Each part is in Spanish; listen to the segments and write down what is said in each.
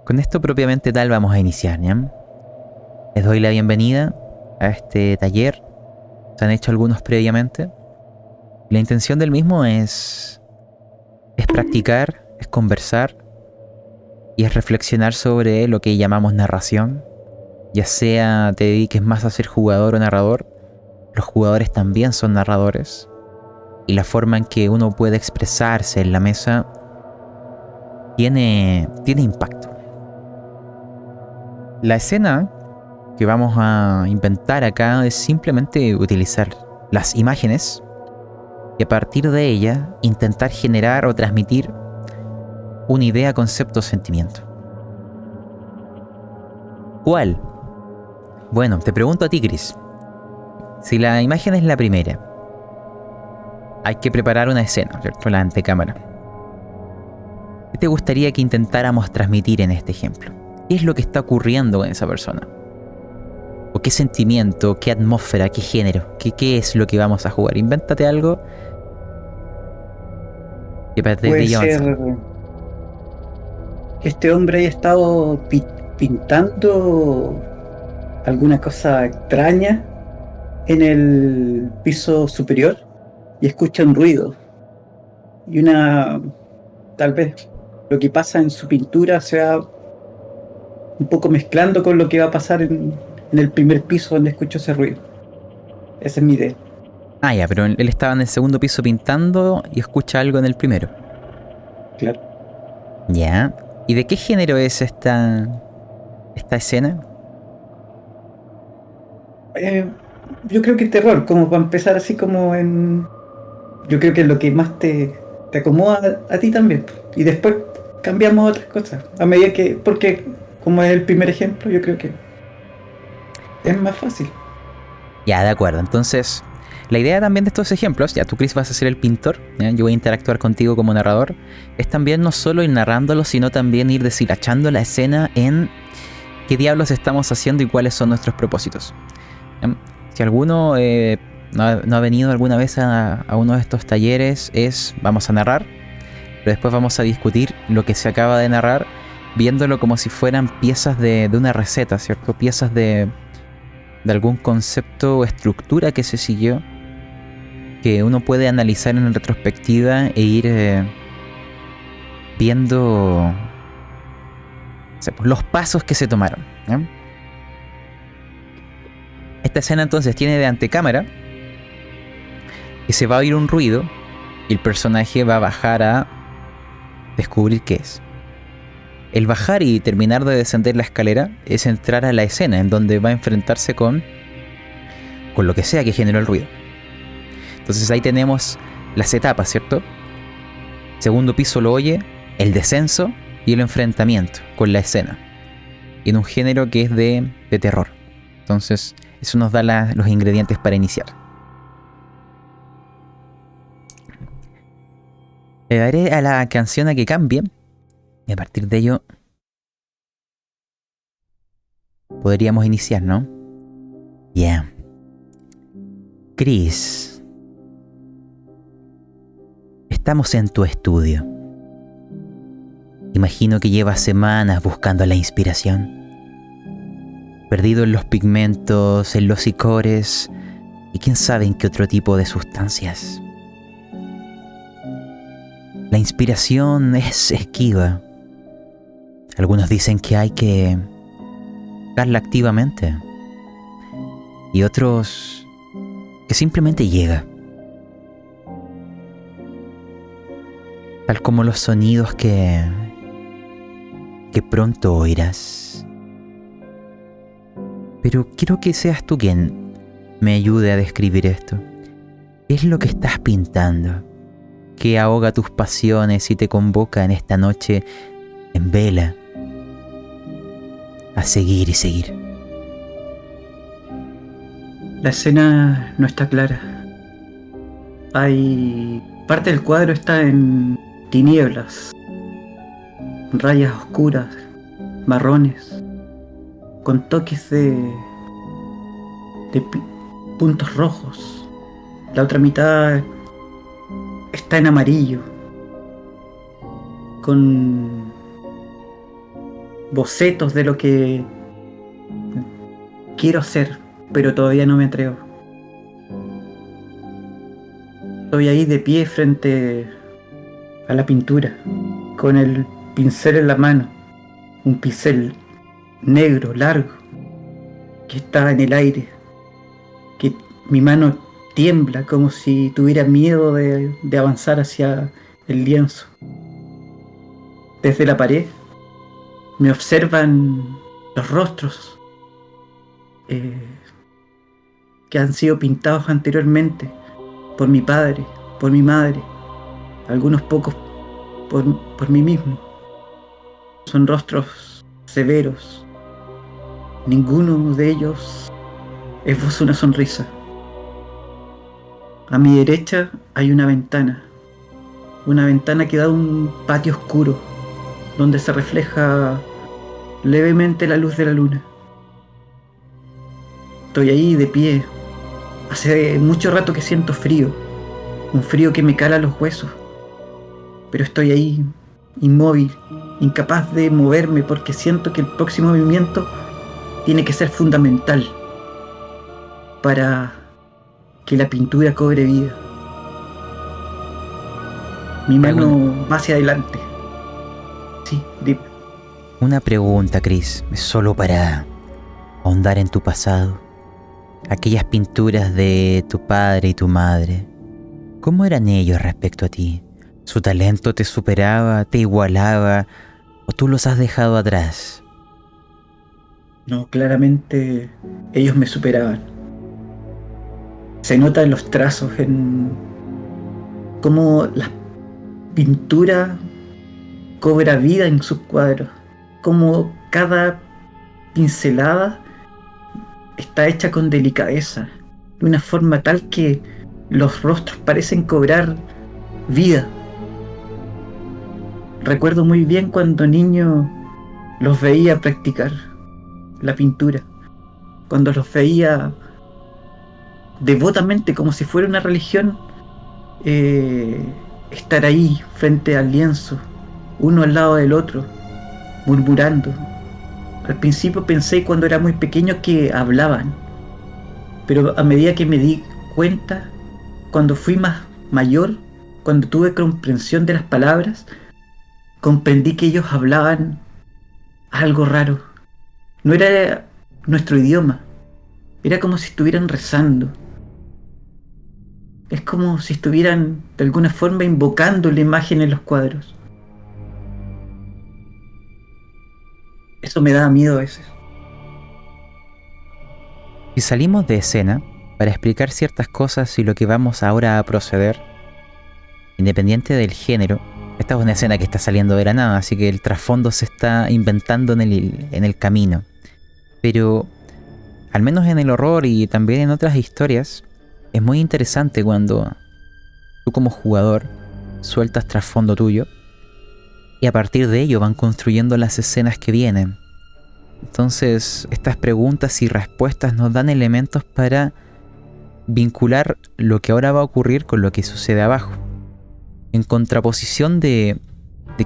Con esto propiamente tal vamos a iniciar, ¿ya? Les doy la bienvenida a este taller. Se han hecho algunos previamente. La intención del mismo es practicar, es conversar y es reflexionar sobre lo que llamamos narración. Ya sea te dediques más a ser jugador o narrador, los jugadores también son narradores. Y la forma en que uno puede expresarse en la mesa tiene impacto. La escena que vamos a inventar acá es simplemente utilizar las imágenes y a partir de ellas intentar generar o transmitir una idea, concepto o sentimiento. ¿Cuál? Bueno, te pregunto a ti, Chris. Si la imagen es la primera, hay que preparar una escena, ¿cierto? La antecámara. ¿Qué te gustaría que intentáramos transmitir en este ejemplo? ¿Qué es lo que está ocurriendo con esa persona? ¿O qué sentimiento, qué atmósfera, qué género? ¿Qué es lo que vamos a jugar? Invéntate algo que para Puede ir ser avanzando. que este hombre haya estado pintando alguna cosa extraña en el piso superior y escucha un ruido y tal vez lo que pasa en su pintura sea un poco mezclando con lo que va a pasar en el primer piso donde escucho ese ruido. Esa es mi idea. Ah, ya, pero él estaba en el segundo piso pintando y escucha algo en el primero. Claro. Ya. ¿Y de qué género es esta escena? Eh, yo creo que terror, como para empezar así como yo creo que es lo que más te acomoda a ti también. Y después cambiamos otras cosas. A medida que, porque como es el primer ejemplo, yo creo que es más fácil. Ya, de acuerdo. Entonces, la idea también de estos ejemplos, ya tú, Chris, vas a ser el pintor, ¿ya? Yo voy a interactuar contigo como narrador, es también no solo ir narrándolo, sino también ir deshilachando la escena en qué diablos estamos haciendo y cuáles son nuestros propósitos. ¿Ya? Si alguno no ha venido alguna vez a uno de estos talleres, vamos a narrar, pero después vamos a discutir lo que se acaba de narrar, viéndolo como si fueran piezas de una receta, ¿cierto? Piezas de algún concepto o estructura que se siguió, que uno puede analizar en retrospectiva e ir viendo, o sea, pues, los pasos que se tomaron, ¿ya? Esta escena entonces tiene de antecámara que se va a oír un ruido y el personaje va a bajar a descubrir qué es. El bajar y terminar de descender la escalera es entrar a la escena en donde va a enfrentarse con lo que sea que generó el ruido. Entonces ahí tenemos las etapas, ¿cierto? Segundo piso lo oye, el descenso y el enfrentamiento con la escena. En un género que es de terror. Entonces eso nos da los ingredientes para iniciar. Le daré a la canción a que cambie y a partir de ello podríamos iniciar, ¿no? Ya. Yeah. Chris, estamos en tu estudio. Imagino que llevas semanas buscando la inspiración. Perdido en los pigmentos, en los licores y quién sabe en qué otro tipo de sustancias. La inspiración es esquiva. Algunos dicen que hay que buscarla activamente y otros que simplemente llega. Tal como los sonidos que pronto oirás. Pero quiero que seas tú quien me ayude a describir esto. ¿Qué es lo que estás pintando? ¿Qué ahoga tus pasiones y te convoca en esta noche en vela a seguir y seguir? La escena no está clara. Hay parte del cuadro está en tinieblas, rayas oscuras, marrones, con toques de puntos rojos. La otra mitad está en amarillo, con bocetos de lo que quiero hacer, pero todavía no me atrevo. Estoy ahí de pie frente a la pintura, con el pincel en la mano, un pincel negro, largo, que está en el aire, que mi mano tiembla como si tuviera miedo de avanzar hacia el lienzo. Desde la pared me observan los rostros que han sido pintados anteriormente por mi padre, por mi madre, algunos pocos por mí mismo. Son rostros severos. Ninguno de ellos esboza una sonrisa. A mi derecha hay una ventana que da a un patio oscuro, donde se refleja levemente la luz de la luna. Estoy ahí de pie. Hace mucho rato que siento frío, un frío que me cala los huesos, pero estoy ahí, inmóvil, incapaz de moverme porque siento que el próximo movimiento tiene que ser fundamental para que la pintura cobre vida. Mi mano va hacia adelante. Sí, dime. Una pregunta, Chris, solo para ahondar en tu pasado. Aquellas pinturas de tu padre y tu madre, ¿cómo eran ellos respecto a ti? ¿Su talento te superaba, te igualaba, o tú los has dejado atrás? No, claramente ellos me superaban. Se nota en los trazos, en cómo la pintura cobra vida en sus cuadros, cómo cada pincelada está hecha con delicadeza, de una forma tal que los rostros parecen cobrar vida. Recuerdo muy bien cuando niño los veía practicar la pintura, cuando los veía devotamente como si fuera una religión, estar ahí frente al lienzo, uno al lado del otro, murmurando. Al principio pensé cuando era muy pequeño que hablaban, pero a medida que me di cuenta, cuando fui más mayor, cuando tuve comprensión de las palabras, comprendí que ellos hablaban algo raro. No era nuestro idioma, era como si estuvieran rezando. Es como si estuvieran de alguna forma invocando la imagen en los cuadros. Eso me daba miedo a veces. Si salimos de escena para explicar ciertas cosas y lo que vamos ahora a proceder, independiente del género, esta es una escena que está saliendo de la nada, así que el trasfondo se está inventando en el camino. Pero, al menos en el horror y también en otras historias, es muy interesante cuando tú como jugador sueltas trasfondo tuyo y a partir de ello van construyendo las escenas que vienen. Entonces, estas preguntas y respuestas nos dan elementos para vincular lo que ahora va a ocurrir con lo que sucede abajo. En contraposición de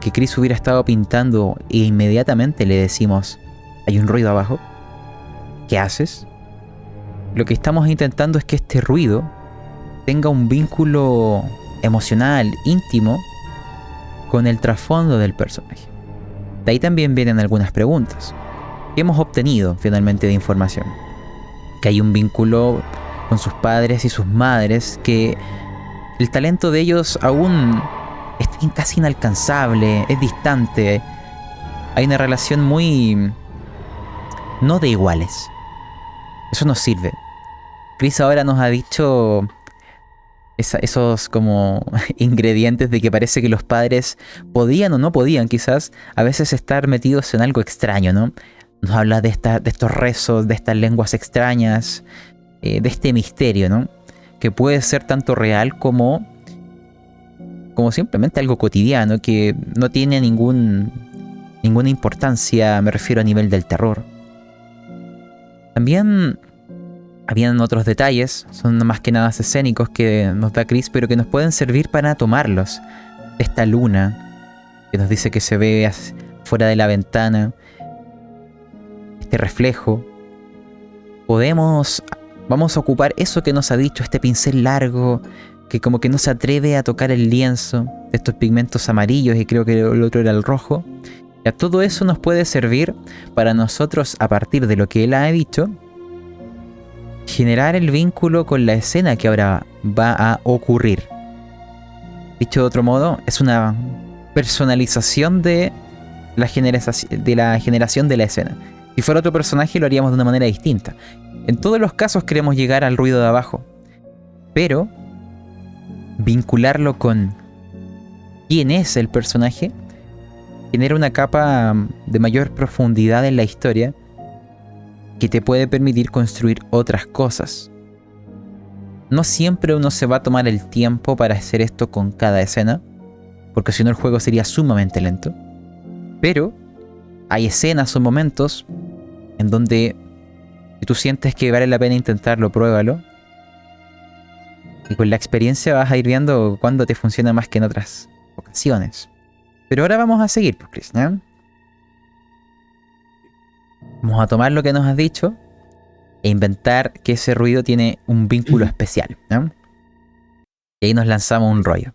que Chris hubiera estado pintando e inmediatamente le decimos, hay un ruido abajo, ¿qué haces? Lo que estamos intentando es que este ruido tenga un vínculo emocional, íntimo, con el trasfondo del personaje. De ahí también vienen algunas preguntas que hemos obtenido finalmente de información. Que hay un vínculo con sus padres y sus madres, que el talento de ellos aún es casi inalcanzable, es distante. Hay una relación muy... no de iguales. Eso nos sirve. Chris ahora nos ha dicho esos como ingredientes de que parece que los padres podían o no podían quizás a veces estar metidos en algo extraño, ¿no? Nos habla de estos rezos, de estas lenguas extrañas, de este misterio, ¿no? Que puede ser tanto real como simplemente algo cotidiano, que no tiene ninguna importancia, me refiero a nivel del terror. También habían otros detalles, son más que nada escénicos que nos da Chris, pero que nos pueden servir para tomarlos. Esta luna que nos dice que se ve fuera de la ventana, este reflejo, vamos a ocupar eso que nos ha dicho, este pincel largo, que como que no se atreve a tocar el lienzo, estos pigmentos amarillos, y creo que el otro era el rojo. Ya todo eso nos puede servir para nosotros, a partir de lo que él ha dicho, generar el vínculo con la escena que ahora va a ocurrir. Dicho de otro modo, es una personalización de la generación de la escena. Si fuera otro personaje lo haríamos de una manera distinta. En todos los casos queremos llegar al ruido de abajo, pero vincularlo con quién es el personaje genera una capa de mayor profundidad en la historia que te puede permitir construir otras cosas. No siempre uno se va a tomar el tiempo para hacer esto con cada escena, porque si no el juego sería sumamente lento. Pero hay escenas o momentos en donde si tú sientes que vale la pena intentarlo, pruébalo. Y con la experiencia vas a ir viendo cuándo te funciona más que en otras ocasiones. Pero ahora vamos a seguir, pues, Chris, ¿no? Vamos a tomar lo que nos has dicho e inventar que ese ruido tiene un vínculo especial, ¿no? Y ahí nos lanzamos un rollo.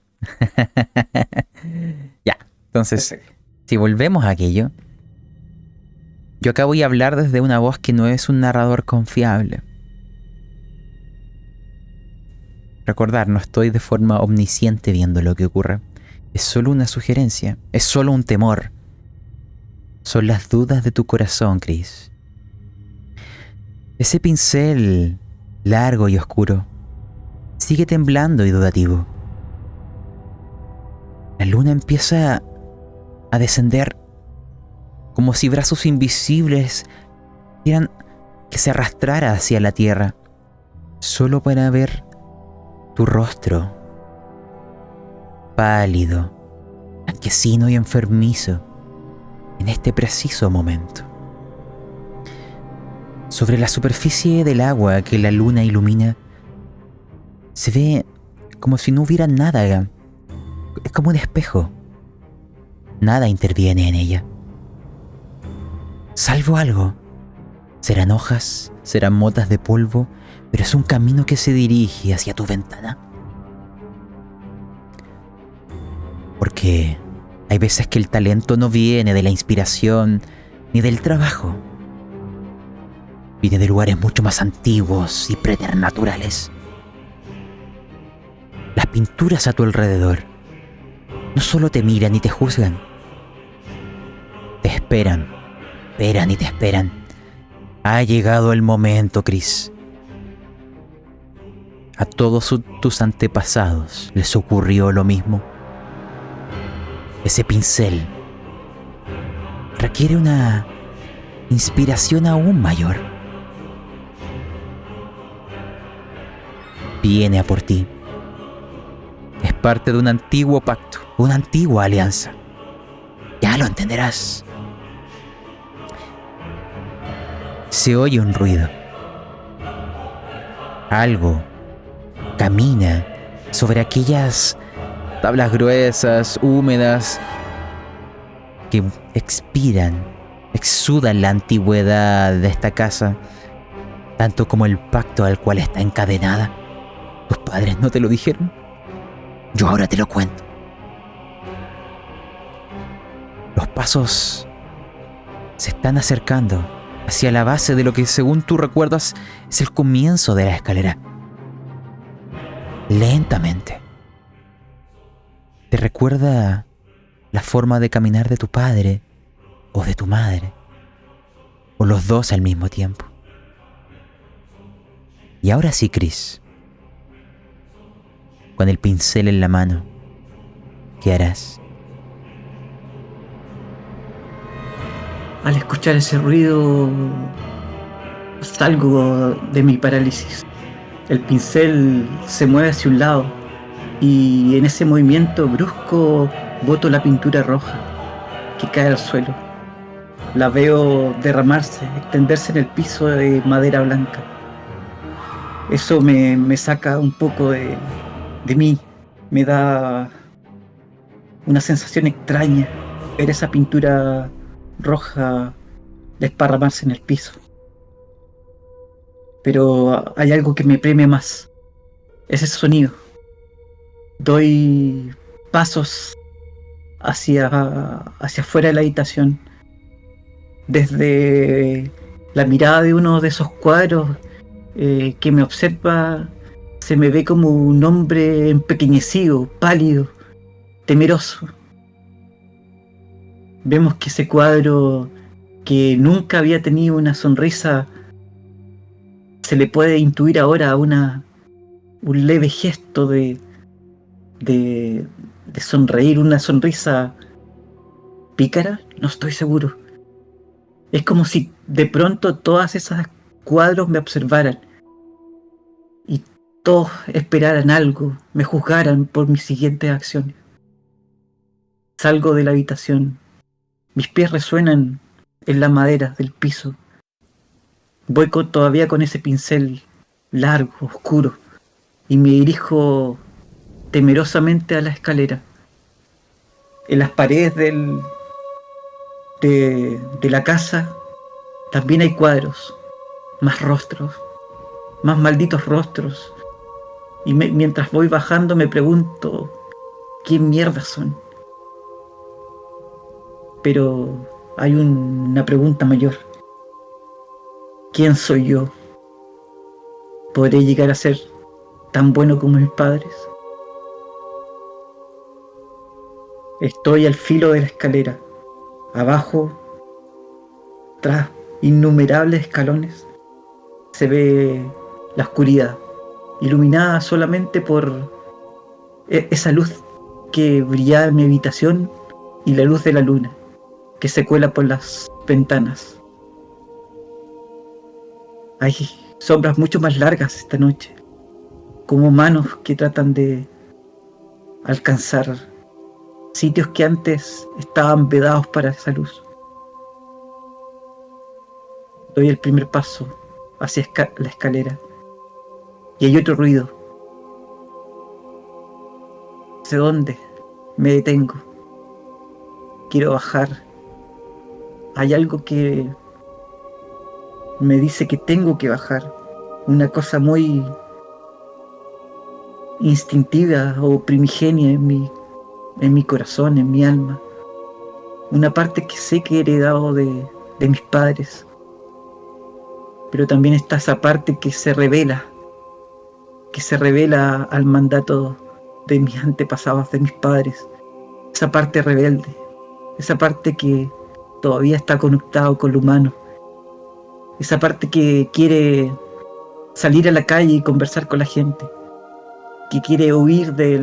Ya, entonces, si volvemos a aquello, yo acá voy a hablar desde una voz que no es un narrador confiable. Recordar, no estoy de forma omnisciente viendo lo que ocurre. Es solo una sugerencia, es solo un temor. Son las dudas de tu corazón, Chris. Ese pincel largo y oscuro sigue temblando y dudativo. La luna empieza a descender como si brazos invisibles quieran que se arrastrara hacia la tierra, solo para ver tu rostro pálido, blanquecino y enfermizo en este preciso momento. Sobre la superficie del agua que la luna ilumina, se ve como si no hubiera nada. Es como un espejo. Nada interviene en ella. Salvo algo. Serán hojas, serán motas de polvo, pero es un camino que se dirige hacia tu ventana. Porque hay veces que el talento no viene de la inspiración ni del trabajo. Viene de lugares mucho más antiguos y preternaturales. Las pinturas a tu alrededor no solo te miran y te juzgan. Te esperan y te esperan. Ha llegado el momento, Chris. A todos tus antepasados les ocurrió lo mismo. Ese pincel requiere una inspiración aún mayor. Viene a por ti. Es parte de un antiguo pacto, una antigua alianza. Ya lo entenderás. Se oye un ruido. Algo camina sobre aquellas tablas gruesas, húmedas, que exudan la antigüedad de esta casa, tanto como el pacto al cual está encadenada. ¿Tus padres no te lo dijeron? Yo ahora te lo cuento. Los pasos se están acercando hacia la base de lo que, según tú recuerdas, es el comienzo de la escalera. Lentamente. ¿Te recuerda la forma de caminar de tu padre o de tu madre? ¿O los dos al mismo tiempo? Y ahora sí, Chris. Con el pincel en la mano, ¿qué harás? Al escuchar ese ruido, salgo de mi parálisis. El pincel se mueve hacia un lado y en ese movimiento brusco boto la pintura roja que cae al suelo. La veo derramarse, extenderse en el piso de madera blanca. Eso me saca un poco de mí. Me da una sensación extraña ver esa pintura roja desparramarse en el piso. Pero hay algo que me premia más. Es ese sonido. Doy pasos hacia afuera de la habitación. Desde la mirada de uno de esos cuadros que me observa, se me ve como un hombre empequeñecido, pálido, temeroso. Vemos que ese cuadro, que nunca había tenido una sonrisa, se le puede intuir ahora un leve gesto de sonreír, una sonrisa pícara, no estoy seguro. Es como si de pronto todas esas cuadros me observaran y todos esperaran algo, me juzgaran por mis siguientes acciones. Salgo de la habitación, mis pies resuenan en la madera del piso. Voy todavía con ese pincel largo, oscuro, y me dirijo temerosamente a la escalera. En las paredes de la casa también hay cuadros, más rostros, más malditos rostros. Y mientras voy bajando me pregunto qué mierda son. Pero hay una pregunta mayor. ¿Quién soy yo? ¿Podré llegar a ser tan bueno como mis padres? Estoy al filo de la escalera. Abajo, tras innumerables escalones, se ve la oscuridad, iluminada solamente por esa luz que brillaba en mi habitación y la luz de la luna que se cuela por las ventanas. Hay sombras mucho más largas esta noche, como manos que tratan de alcanzar sitios que antes estaban vedados para esa luz. Doy el primer paso hacia la escalera y hay otro ruido. ¿Hacia dónde? Me detengo. Quiero bajar. Hay algo que me dice que tengo que bajar. Una cosa muy instintiva o primigenia en mi corazón, en mi alma. Una parte que sé que he heredado de mis padres. Pero también está esa parte que se revela al mandato de mis antepasados, de mis padres. Esa parte rebelde, esa parte que todavía está conectado con lo humano. Esa parte que quiere salir a la calle y conversar con la gente, que quiere huir de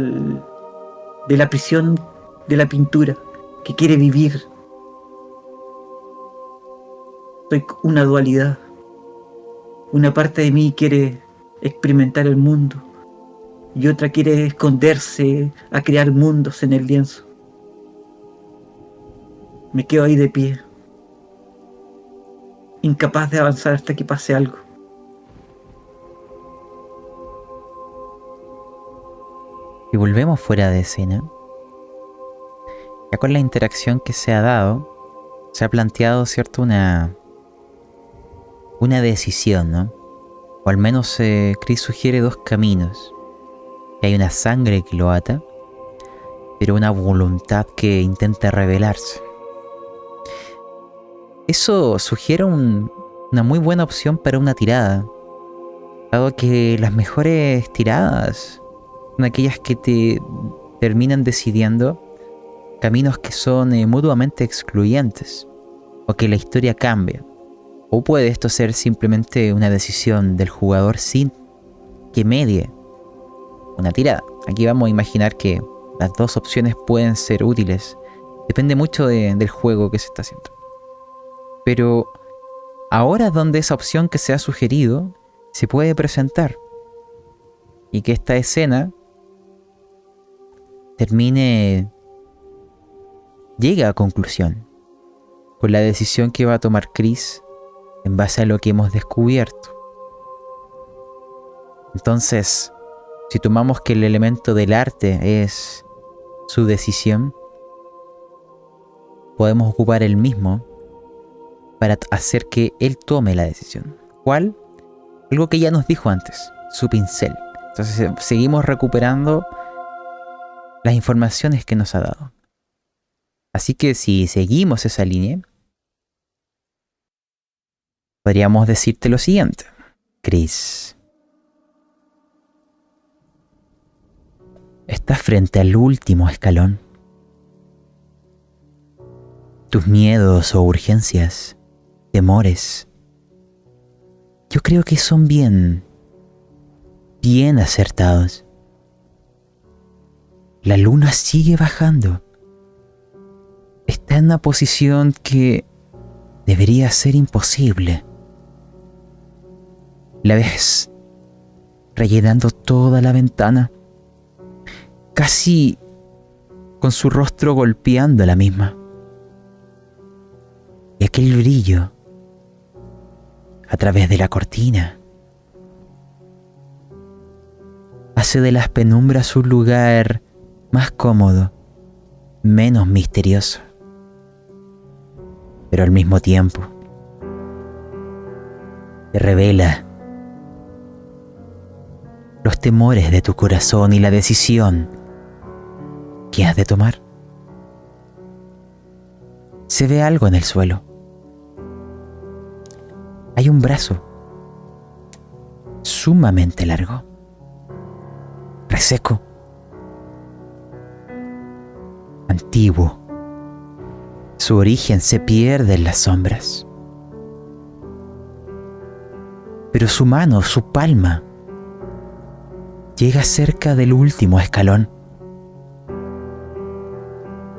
la prisión de la pintura, que quiere vivir. Soy una dualidad. Una parte de mí quiere experimentar el mundo y otra quiere esconderse a crear mundos en el lienzo. Me quedo ahí de pie, incapaz de avanzar hasta que pase algo. Y volvemos fuera de escena. Ya con la interacción que se ha dado, se ha planteado, ¿cierto? Una decisión, ¿no? O al menos Chris sugiere dos caminos. Que hay una sangre que lo ata, pero una voluntad que intenta rebelarse. Eso sugiere una muy buena opción para una tirada, dado que las mejores tiradas son aquellas que te terminan decidiendo caminos que son mutuamente excluyentes, o que la historia cambia. O puede esto ser simplemente una decisión del jugador sin que medie una tirada. Aquí vamos a imaginar que las dos opciones pueden ser útiles. Depende mucho del juego que se está haciendo. Pero ahora es donde esa opción que se ha sugerido se puede presentar. Y que esta escena llega a conclusión con la decisión que va a tomar Chris en base a lo que hemos descubierto. Entonces, si tomamos que el elemento del arte es su decisión, podemos ocupar el mismo para hacer que él tome la decisión. ¿Cuál? Algo que ya nos dijo antes, su pincel. Entonces seguimos recuperando las informaciones que nos ha dado. Así que si seguimos esa línea, podríamos decirte lo siguiente. Chris, estás frente al último escalón. Tus miedos o urgencias, temores, yo creo que son bien acertados. La luna sigue bajando. Está en una posición que debería ser imposible. La ves rellenando toda la ventana, casi con su rostro golpeando la misma. Y aquel brillo a través de la cortina hace de las penumbras un lugar más cómodo, menos misterioso, pero al mismo tiempo te revela los temores de tu corazón y la decisión que has de tomar. Se ve algo en el suelo. Hay un brazo sumamente largo, reseco, antiguo. Su origen se pierde en las sombras. Pero su mano, su palma, llega cerca del último escalón.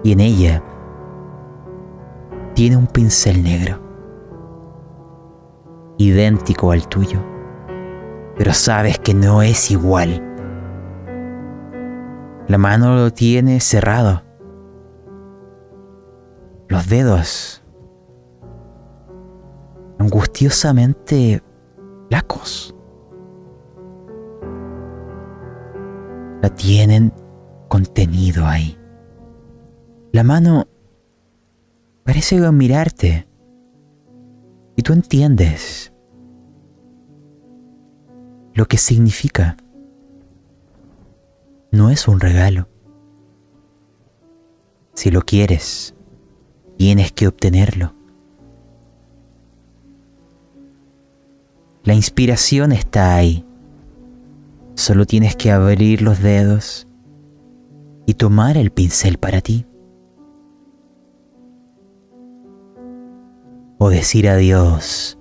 Y en ella tiene un pincel negro, idéntico al tuyo, pero sabes que no es igual. La mano lo tiene cerrado. Los dedos angustiosamente flacos. La tienen contenido ahí. La mano parece mirarte y tú entiendes lo que significa. No es un regalo. Si lo quieres, tienes que obtenerlo. La inspiración está ahí. Solo tienes que abrir los dedos y tomar el pincel para ti. O decir adiós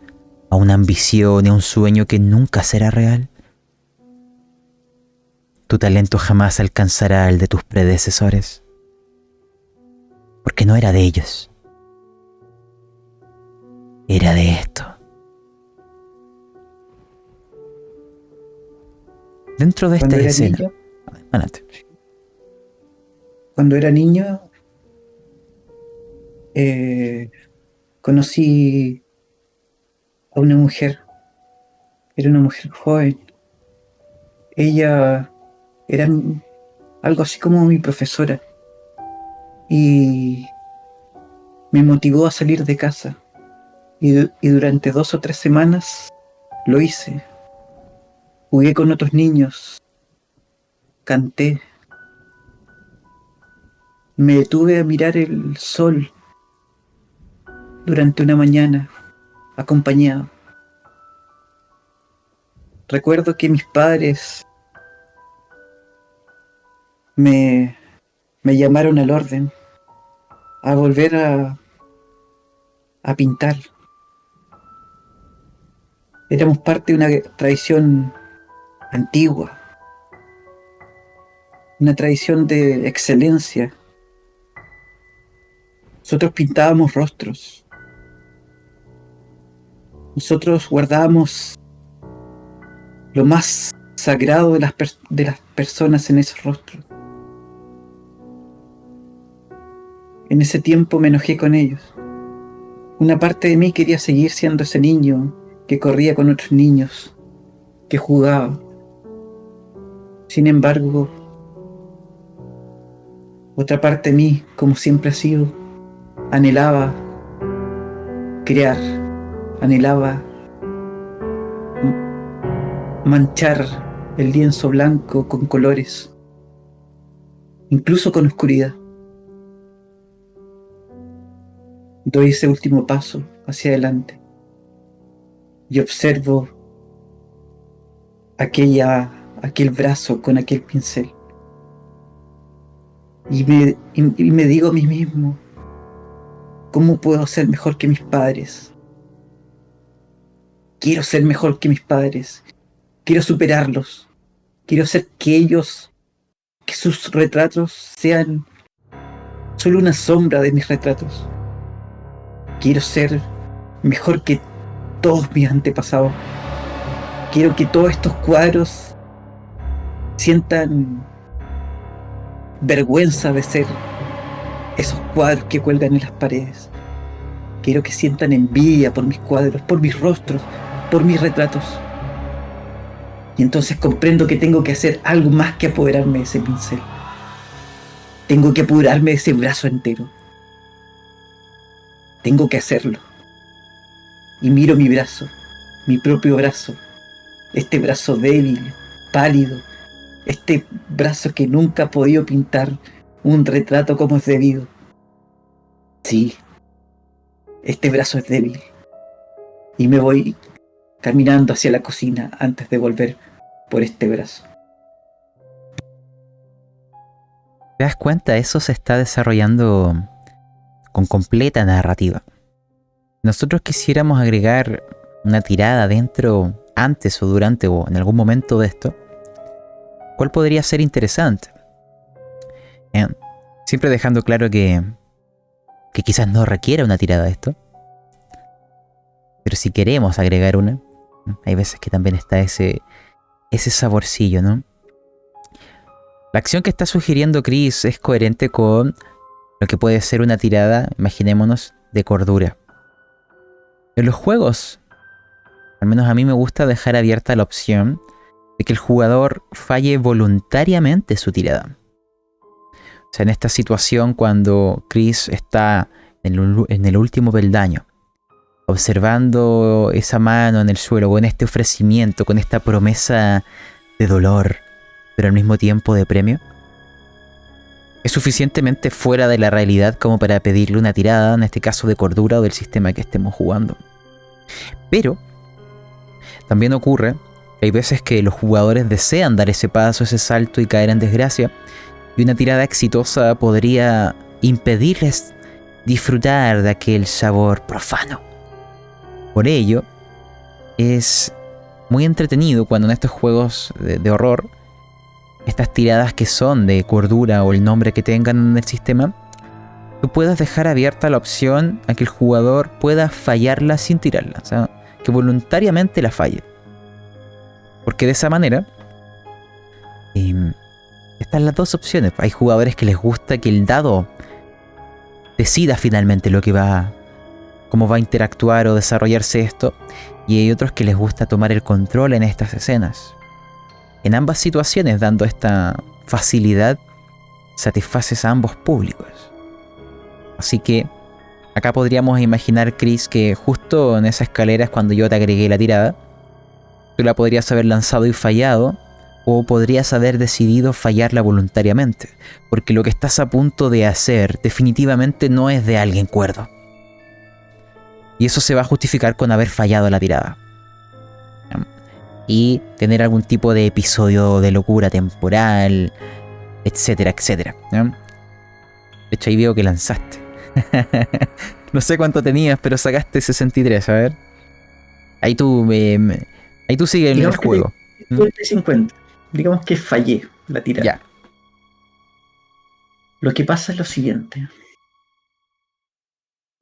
a una ambición y a un sueño que nunca será real. Tu talento jamás alcanzará el de tus predecesores, porque no era de ellos. Era de esto. Dentro de esta escena. Adelante. Cuando era niño, conocí a una mujer. Era una mujer joven. Ella era algo así como mi profesora. Y me motivó a salir de casa. Y durante 2 o 3 semanas lo hice. Jugué con otros niños. Canté. Me detuve a mirar el sol durante una mañana, acompañado. Recuerdo que mis padres me llamaron al orden a volver a pintar. Éramos parte de una tradición antigua, una tradición de excelencia. Nosotros pintábamos rostros. Nosotros guardábamos lo más sagrado de las personas en esos rostros. En ese tiempo me enojé con ellos. Una parte de mí quería seguir siendo ese niño que corría con otros niños, que jugaba. Sin embargo, otra parte de mí, como siempre ha sido, anhelaba crear, anhelaba manchar el lienzo blanco con colores, incluso con oscuridad. Doy ese último paso hacia adelante y observo aquel brazo con aquel pincel. Y me digo a mí mismo, ¿cómo puedo ser mejor que mis padres? Quiero ser mejor que mis padres. Quiero superarlos. Quiero hacer que sus retratos sean solo una sombra de mis retratos. Quiero ser mejor que todos mis antepasados. Quiero que todos estos cuadros sientan vergüenza de ser esos cuadros que cuelgan en las paredes. Quiero que sientan envidia por mis cuadros, por mis rostros, por mis retratos. Y entonces comprendo que tengo que hacer algo más que apoderarme de ese pincel. Tengo que apoderarme de ese brazo entero. Tengo que hacerlo. Y miro mi brazo, mi propio brazo. Este brazo débil, pálido. Este brazo que nunca ha podido pintar un retrato como es debido. Sí, este brazo es débil. Y me voy caminando hacia la cocina antes de volver por este brazo. ¿Te das cuenta? Eso se está desarrollando con completa narrativa. Nosotros quisiéramos agregar una tirada dentro, antes o durante o en algún momento de esto, ¿cuál podría ser interesante? Siempre dejando claro que quizás no requiera una tirada de esto, pero si queremos agregar una, hay veces que también está ese saborcillo, ¿no? La acción que está sugiriendo Chris es coherente con lo que puede ser una tirada, imaginémonos, de cordura. En los juegos, al menos a mí me gusta dejar abierta la opción de que el jugador falle voluntariamente su tirada. O sea, en esta situación cuando Chris está en el último peldaño, observando esa mano en el suelo, con este ofrecimiento, con esta promesa de dolor, pero al mismo tiempo de premio, es suficientemente fuera de la realidad como para pedirle una tirada, en este caso de cordura o del sistema que estemos jugando. Pero también ocurre que hay veces que los jugadores desean dar ese paso, ese salto y caer en desgracia, y una tirada exitosa podría impedirles disfrutar de aquel sabor profano. Por ello, es muy entretenido cuando en estos juegos de horror, estas tiradas que son de cordura o el nombre que tengan en el sistema, tú puedas dejar abierta la opción a que el jugador pueda fallarla sin tirarla. O sea, que voluntariamente la falle. Porque de esa manera, están las dos opciones. Hay jugadores que les gusta que el dado decida finalmente cómo va a interactuar o desarrollarse esto, y hay otros que les gusta tomar el control en estas escenas. En ambas situaciones, dando esta facilidad, satisfaces a ambos públicos. Así que acá podríamos imaginar, Chris, que justo en esa escalera es cuando yo te agregué la tirada. Tú la podrías haber lanzado y fallado, o podrías haber decidido fallarla voluntariamente, porque lo que estás a punto de hacer definitivamente no es de alguien cuerdo. Y eso se va a justificar con haber fallado la tirada. Y tener algún tipo de episodio de locura temporal, etcétera, etcétera. De hecho, ahí veo que lanzaste. No sé cuánto tenías, pero sacaste 63, a ver. Ahí tú sigues en el juego. 50. Digamos que fallé la tirada. Ya. Lo que pasa es lo siguiente.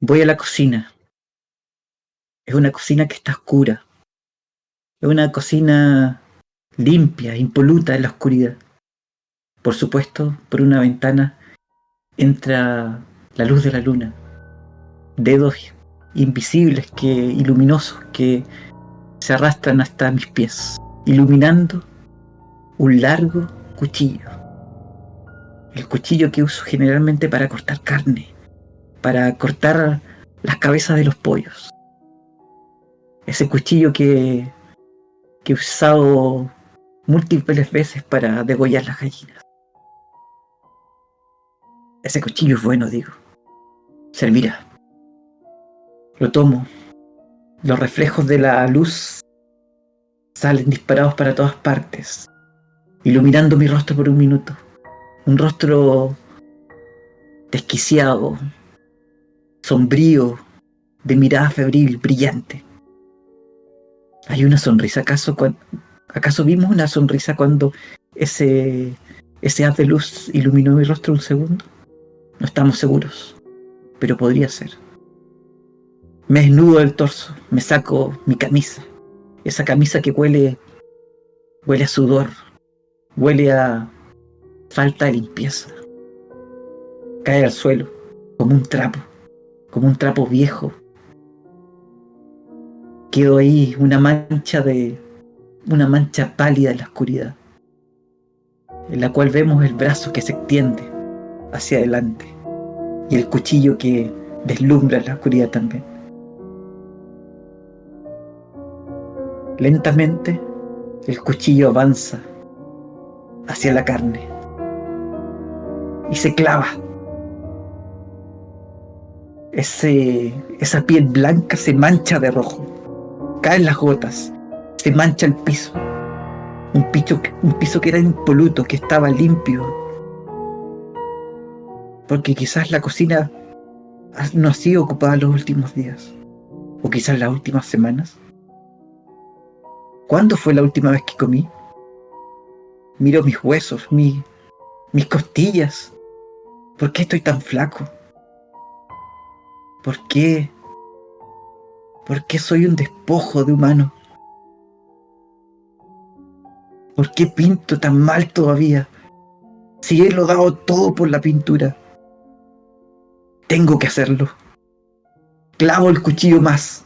Voy a la cocina. Es una cocina que está oscura. Es una cocina limpia, impoluta en la oscuridad. Por supuesto, por una ventana entra la luz de la luna. Dedos invisibles y luminosos que se arrastran hasta mis pies, iluminando un largo cuchillo. El cuchillo que uso generalmente para cortar carne, para cortar las cabezas de los pollos. Ese cuchillo que he usado múltiples veces para degollar las gallinas. Ese cuchillo es bueno, digo. Servirá. Lo tomo. Los reflejos de la luz salen disparados para todas partes, iluminando mi rostro por un minuto. Un rostro desquiciado, sombrío, de mirada febril, brillante. ¿Hay una sonrisa acaso? ¿Acaso vimos una sonrisa cuando ese haz de luz iluminó mi rostro un segundo? No estamos seguros, pero podría ser. Me desnudo del torso, me saco mi camisa. Esa camisa que huele a sudor, huele a falta de limpieza. Cae al suelo como un trapo viejo. Quedó ahí una mancha pálida en la oscuridad, en la cual vemos el brazo que se extiende hacia adelante y el cuchillo que deslumbra en la oscuridad también. Lentamente el cuchillo avanza hacia la carne y se clava. Esa piel blanca se mancha de rojo. Caen las gotas, se mancha el piso. Un piso que era impoluto, que estaba limpio. Porque quizás la cocina no ha sido ocupada los últimos días. O quizás las últimas semanas. ¿Cuándo fue la última vez que comí? Miro mis huesos, mis costillas. ¿Por qué estoy tan flaco? ¿Por qué? ¿Por qué soy un despojo de humano? ¿Por qué pinto tan mal todavía? Si he dado todo por la pintura. Tengo que hacerlo. Clavo el cuchillo más.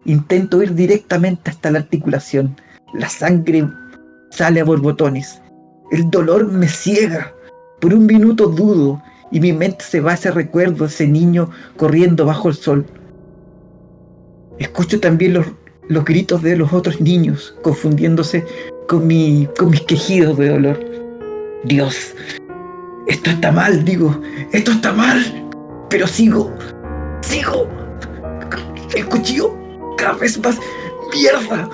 Intento ir directamente hasta la articulación. La sangre sale a borbotones. El dolor me ciega. Por un minuto dudo y mi mente se va a ese recuerdo de ese niño corriendo bajo el sol. Escucho también los gritos de los otros niños, confundiéndose con mis quejidos de dolor. Dios, esto está mal, digo, esto está mal, pero sigo. El cuchillo cada vez más. ¡Mierda!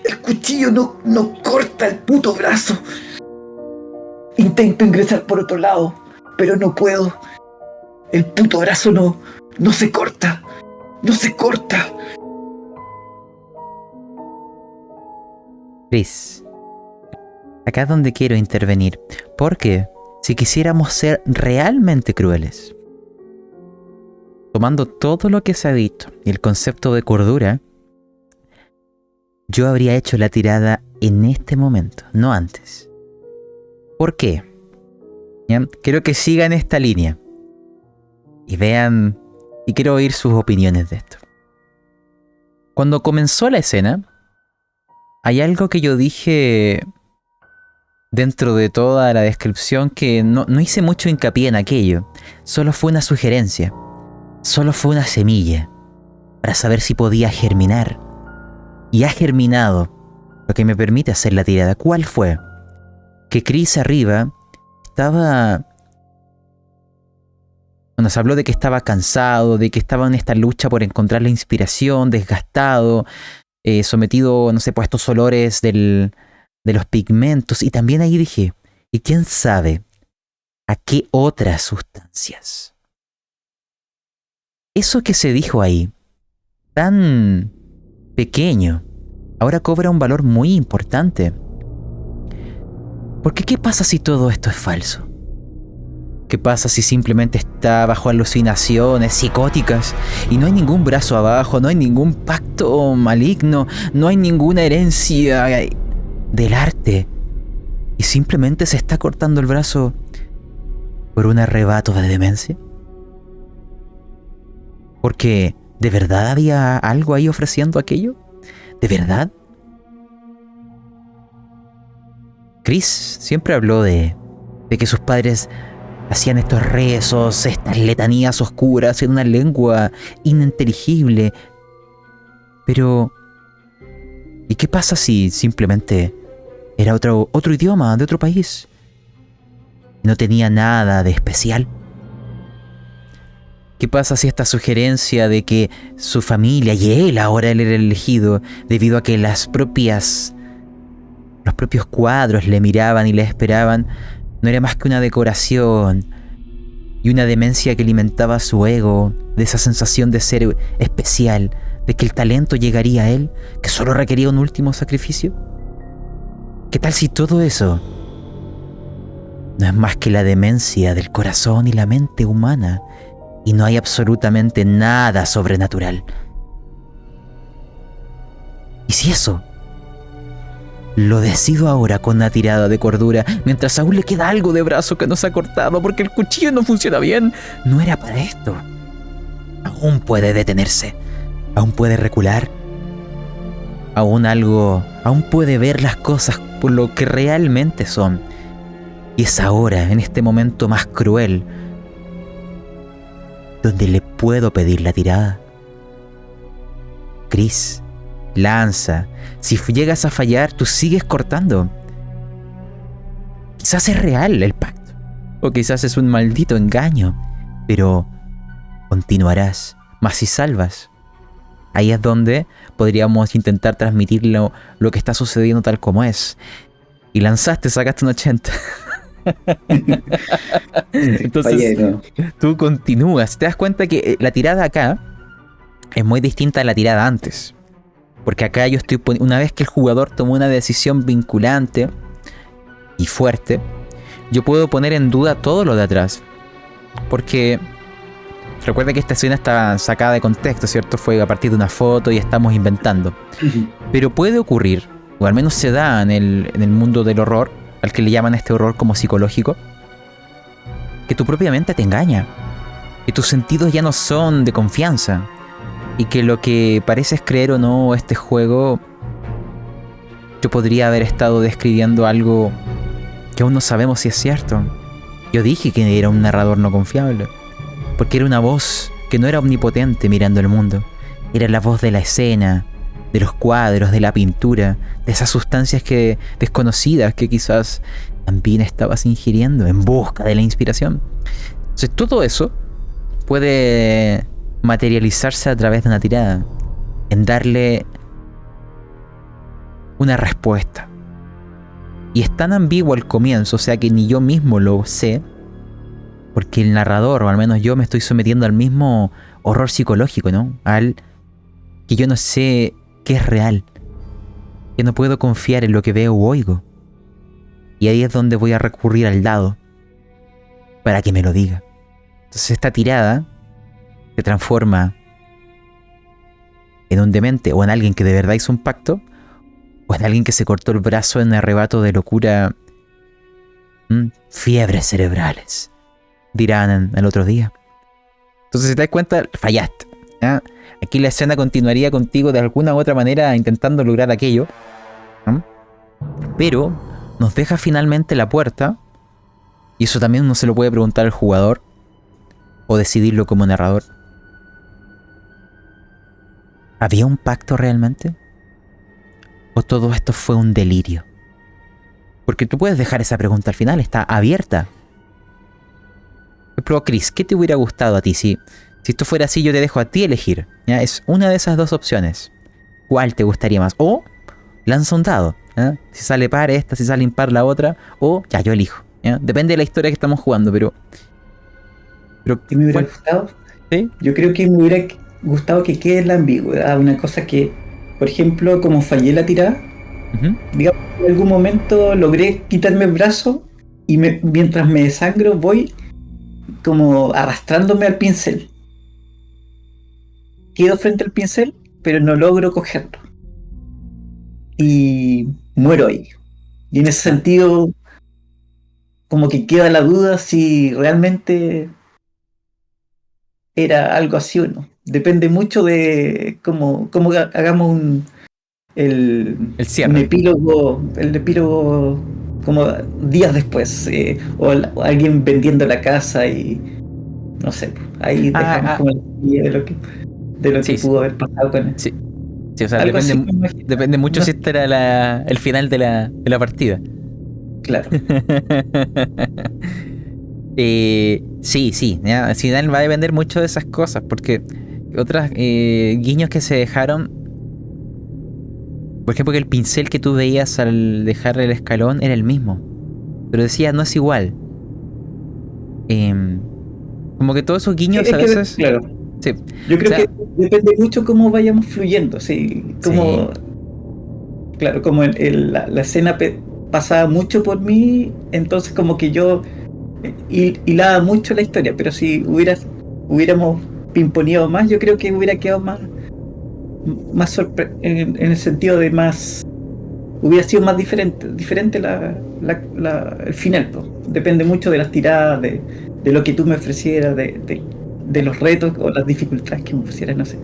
El cuchillo no corta el puto brazo. Intento ingresar por otro lado, pero no puedo. El puto brazo no se corta. No se corta. Chris, acá es donde quiero intervenir, porque si quisiéramos ser realmente crueles, tomando todo lo que se ha dicho y el concepto de cordura, yo habría hecho la tirada en este momento, no antes. ¿Por qué? ¿Ya? Quiero que sigan esta línea y vean, y quiero oír sus opiniones de esto. Cuando comenzó la escena, hay algo que yo dije dentro de toda la descripción que no hice mucho hincapié en aquello. Solo fue una sugerencia. Solo fue una semilla para saber si podía germinar. Y ha germinado, lo que me permite hacer la tirada. ¿Cuál fue? Que Chris arriba estaba... Bueno, se habló de que estaba cansado, de que estaba en esta lucha por encontrar la inspiración, desgastado, sometido, no sé, pues a estos olores de los pigmentos. Y también ahí dije, ¿y quién sabe a qué otras sustancias? Eso que se dijo ahí, tan pequeño, ahora cobra un valor muy importante. Porque ¿qué pasa si todo esto es falso? ¿Qué pasa si simplemente está bajo alucinaciones psicóticas y no hay ningún brazo abajo, no hay ningún pacto maligno, no hay ninguna herencia del arte y simplemente se está cortando el brazo por un arrebato de demencia? Porque ¿de verdad había algo ahí ofreciendo aquello? ¿De verdad? Chris siempre habló de que sus padres hacían estos rezos, estas letanías oscuras en una lengua ininteligible. Pero, ¿y qué pasa si simplemente era otro idioma de otro país? Y no tenía nada de especial. ¿Qué pasa si esta sugerencia de que su familia y él ahora él era el elegido debido a que los propios cuadros le miraban y le esperaban no era más que una decoración y una demencia que alimentaba su ego, de esa sensación de ser especial, de que el talento llegaría a él, que solo requería un último sacrificio? ¿Qué tal si todo eso no es más que la demencia del corazón y la mente humana y no hay absolutamente nada sobrenatural? ¿Y si eso lo decido ahora con una tirada de cordura, mientras aún le queda algo de brazo que no se ha cortado porque el cuchillo no funciona bien? No era para esto. Aún puede detenerse, aún puede recular, aún puede ver las cosas por lo que realmente son. Y es ahora, en este momento más cruel, donde le puedo pedir la tirada. Chris, lanza. Si llegas a fallar, tú sigues cortando. Quizás es real el pacto, o quizás es un maldito engaño, pero continuarás. Mas si salvas, ahí es donde podríamos intentar transmitir lo que está sucediendo tal como es. Y lanzaste, sacaste un 80. Entonces, tú continúas. Te das cuenta que la tirada acá es muy distinta a la tirada antes. Porque acá yo estoy una vez que el jugador tomó una decisión vinculante y fuerte, yo puedo poner en duda todo lo de atrás. Porque recuerda que esta escena está sacada de contexto, ¿cierto? Fue a partir de una foto y estamos inventando. Pero puede ocurrir, o al menos se da en el mundo del horror, al que le llaman este horror como psicológico, que tu propia mente te engaña, que tus sentidos ya no son de confianza, y que lo que pareces creer o no este juego, yo podría haber estado describiendo algo que aún no sabemos si es cierto. Yo dije que era un narrador no confiable, porque era una voz que no era omnipotente mirando el mundo, era la voz de la escena, de los cuadros, de la pintura, de esas sustancias desconocidas que quizás también estabas ingiriendo en busca de la inspiración. Entonces todo eso puede materializarse a través de una tirada, en darle una respuesta. Y es tan ambiguo al comienzo, o sea que ni yo mismo lo sé, porque el narrador, o al menos yo, me estoy sometiendo al mismo horror psicológico, ¿no? Al que yo no sé qué es real, que no puedo confiar en lo que veo u oigo. Y ahí es donde voy a recurrir al dado para que me lo diga. Entonces esta tirada se transforma en un demente, o en alguien que de verdad hizo un pacto, o en alguien que se cortó el brazo en un arrebato de locura. Fiebres cerebrales, dirán el otro día. Entonces, si te das cuenta, fallaste, ¿ya? Aquí la escena continuaría contigo de alguna u otra manera intentando lograr aquello, ¿no? Pero nos deja finalmente la puerta, y eso también no se lo puede preguntar al jugador o decidirlo como narrador. ¿Había un pacto realmente? ¿O todo esto fue un delirio? Porque tú puedes dejar esa pregunta al final, está abierta. Pero Chris, ¿qué te hubiera gustado a ti? Si esto fuera así, yo te dejo a ti elegir, ¿ya? Es una de esas dos opciones. ¿Cuál te gustaría más? O lanza un dado, ¿ya? Si sale par esta, si sale impar la otra, o ya, yo elijo, ¿ya? Depende de la historia que estamos jugando, pero ¿Qué me hubiera gustado? ¿sí? Yo creo que me hubiera gustado que quede la ambigüedad, una cosa que, por ejemplo, como fallé la tirada, digamos que en algún momento logré quitarme el brazo y mientras me desangro voy como arrastrándome al pincel. Quedo frente al pincel, pero no logro cogerlo. Y muero ahí. Y en ese sentido, como que queda la duda si realmente era algo así o no. Depende mucho de cómo hagamos un cierre. el epílogo como días después, o alguien vendiendo la casa y no sé, ahí dejamos como la idea de lo que Sí, pudo haber pasado con él. sí. Sí, o sea, Algo así me imagino. depende mucho No, si este era el final de la partida. claro. Sí, sí, ya, al final va a depender mucho de esas cosas, porque otras guiños que se dejaron, por ejemplo, que el pincel que tú veías al dejar el escalón era el mismo, pero decía no es igual. Em, Como que todos esos Sí, guiños es a que, veces, claro, sí, yo o creo que sea, depende mucho cómo vayamos fluyendo, sí, sí, como, claro, como la escena pasaba mucho por mí, entonces como que yo hilaba mucho la historia, pero si hubiéramos pimponeado más, yo creo que hubiera quedado en el sentido de más, hubiera sido más diferente el final, pues. Depende mucho de las tiradas, de lo que tú me ofrecieras, de los retos o las dificultades que me pusieras, no sé.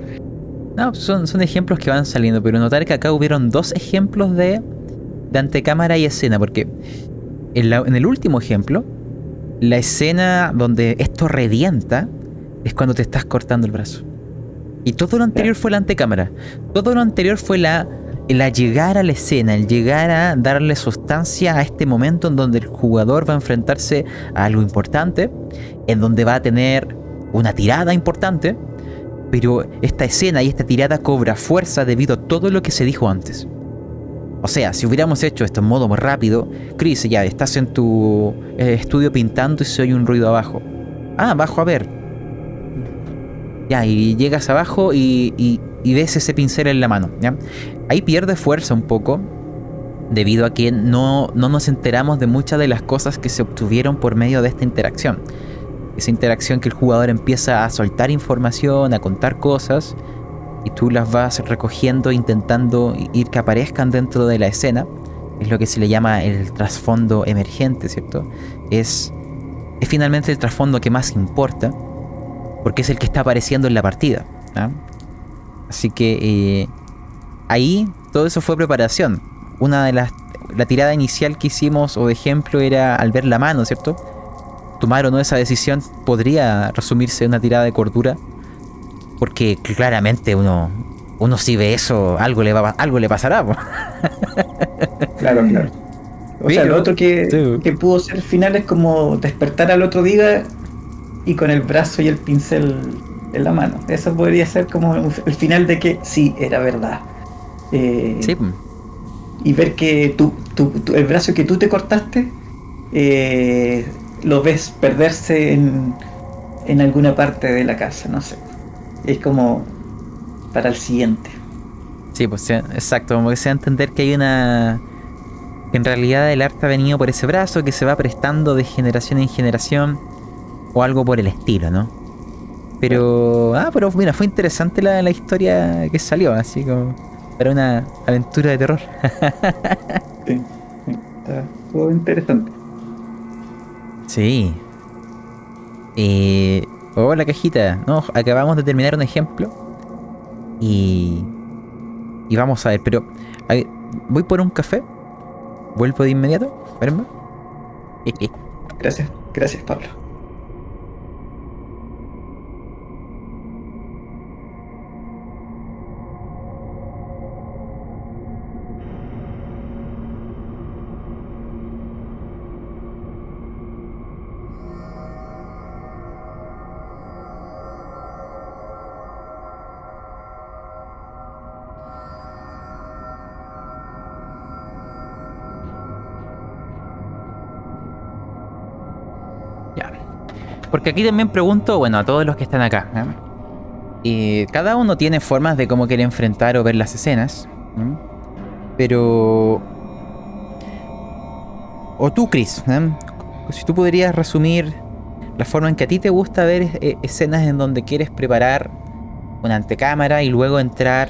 no, son ejemplos que van saliendo, pero notar que acá hubieron dos ejemplos de antecámara y escena, porque en el último ejemplo, la escena donde esto revienta es cuando te estás cortando el brazo. Y todo lo anterior Claro, fue la antecámara. Todo lo anterior fue la llegar a la escena, el llegar a darle sustancia a este momento en donde el jugador va a enfrentarse a algo importante, en donde va a tener una tirada importante, pero esta escena y esta tirada cobra fuerza debido a todo lo que se dijo antes. O sea, si hubiéramos hecho esto en modo muy rápido, Chris, ya estás en tu estudio pintando y se oye un ruido abajo. Ah, bajo a ver. Ya, y llegas abajo y ves ese pincel en la mano, ¿ya? Ahí pierde fuerza un poco, debido a que no nos enteramos de muchas de las cosas que se obtuvieron por medio de esta interacción. Esa interacción que el jugador empieza a soltar información, a contar cosas, y tú las vas recogiendo, intentando ir que aparezcan dentro de la escena. Es lo que se le llama el trasfondo emergente, ¿cierto? Es finalmente el trasfondo que más importa, porque es el que está apareciendo en la partida, ¿no? Así que ahí todo eso fue preparación. Una de la tirada inicial que hicimos o de ejemplo era al ver la mano, ¿cierto? Tomar o no esa decisión podría resumirse en una tirada de cordura, porque claramente uno si ve eso, algo le pasará, po. claro, claro. O sea, lo Pero otro sí, que pudo ser final es como despertar al otro día y con el brazo y el pincel en la mano. Eso podría ser como el final de que sí, era verdad. sí, Eh, y ver que el brazo que tú te cortaste lo ves perderse en alguna parte de la casa, no sé. Es como para el siguiente. sí, pues sí, exacto, como que se va a entender que hay una... En realidad el arte ha venido por ese brazo que se va prestando de generación en generación o algo por el estilo, ¿no? Claro. Pero mira, fue interesante la historia que salió, así como para una aventura de terror. Sí, sí, estuvo interesante. Sí. Hola cajita. No, acabamos de terminar un ejemplo y, y vamos a ver, pero a ver, voy por un café, vuelvo de inmediato, espérenme. Gracias, gracias, Pablo. Ya. Porque aquí también pregunto, bueno, a todos los que están acá, ¿eh? Cada uno tiene formas de cómo quiere enfrentar o ver las escenas, ¿eh? Pero... O tú, Chris, ¿eh? Si tú podrías resumir la forma en que a ti te gusta ver escenas en donde quieres preparar una antecámara y luego entrar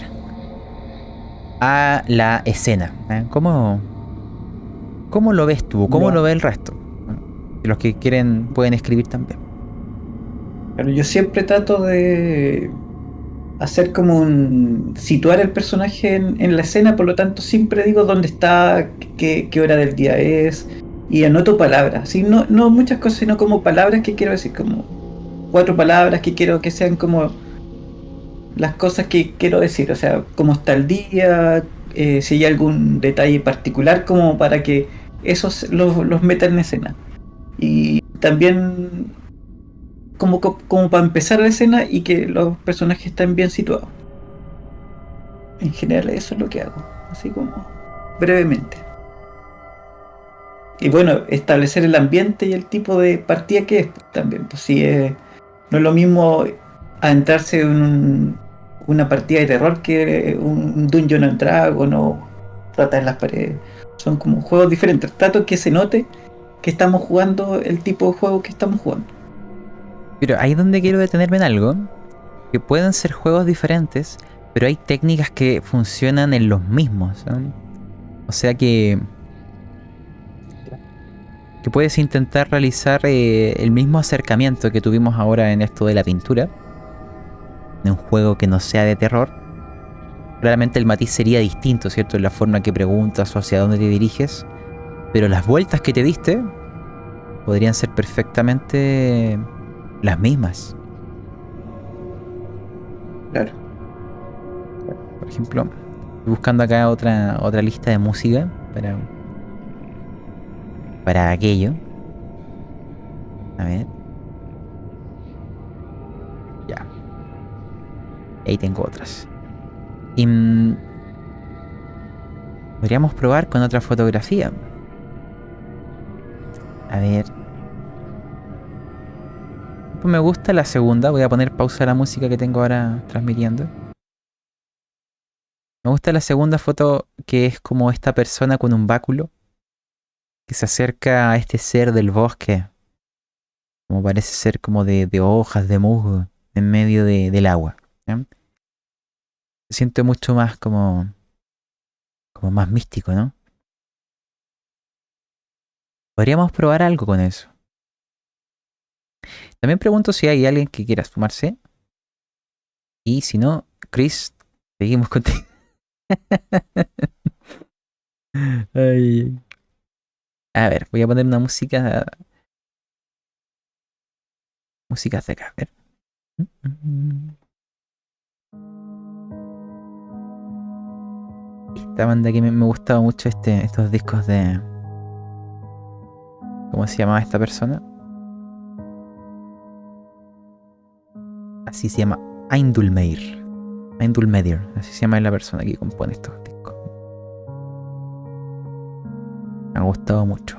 a la escena, ¿eh? ¿Cómo lo ves tú? ¿Cómo Ya. lo ve el resto? ¿Eh? Y los que quieren pueden escribir también. Pero yo siempre trato de hacer como situar el personaje en la escena, por lo tanto siempre digo dónde está, qué hora del día es, y anoto palabras, ¿sí? No muchas cosas, sino como palabras que quiero decir, como 4 palabras que quiero que sean como las cosas que quiero decir, o sea, cómo está el día, si hay algún detalle particular como para que esos los meta en escena. Y también como para empezar la escena y que los personajes estén bien situados. En general eso es lo que hago, así como brevemente. Y bueno, establecer el ambiente y el tipo de partida que es pues, también. Pues si no es lo mismo adentrarse en una partida de terror que un Dungeon and Dragon o Ratas en las paredes. Son como juegos diferentes. Trato que se note que estamos jugando el tipo de juego que estamos jugando. Pero ahí es donde quiero detenerme en algo, que pueden ser juegos diferentes, pero hay técnicas que funcionan en los mismos, ¿no? O sea que puedes intentar realizar el mismo acercamiento que tuvimos ahora en esto de la pintura, de un juego que no sea de terror. Claramente el matiz sería distinto, ¿cierto? En la forma que preguntas o hacia dónde te diriges, pero las vueltas que te diste podrían ser perfectamente las mismas. Claro. Por ejemplo, estoy buscando acá otra lista de música para aquello. A ver, ya. Ahí tengo otras. Y podríamos probar con otra fotografía. A ver. Pues me gusta la segunda. Voy a poner pausa a la música que tengo ahora transmitiendo. Me gusta la segunda foto que es como esta persona con un báculo que se acerca a este ser del bosque. Como parece ser como de hojas, de musgo, en medio del agua. ¿Ya? Se siente mucho más como más místico, ¿no? Podríamos probar algo con eso. También pregunto si hay alguien que quiera sumarse. Y si no, Chris, seguimos contigo. Ay. A ver, voy a poner una música. Músicas de acá, a ver. Esta banda que me gustaba mucho estos discos de. ¿Cómo se llamaba esta persona? Así se llama Eindulmeir. Eindulmedir, así se llama la persona que compone estos discos. Me ha gustado mucho.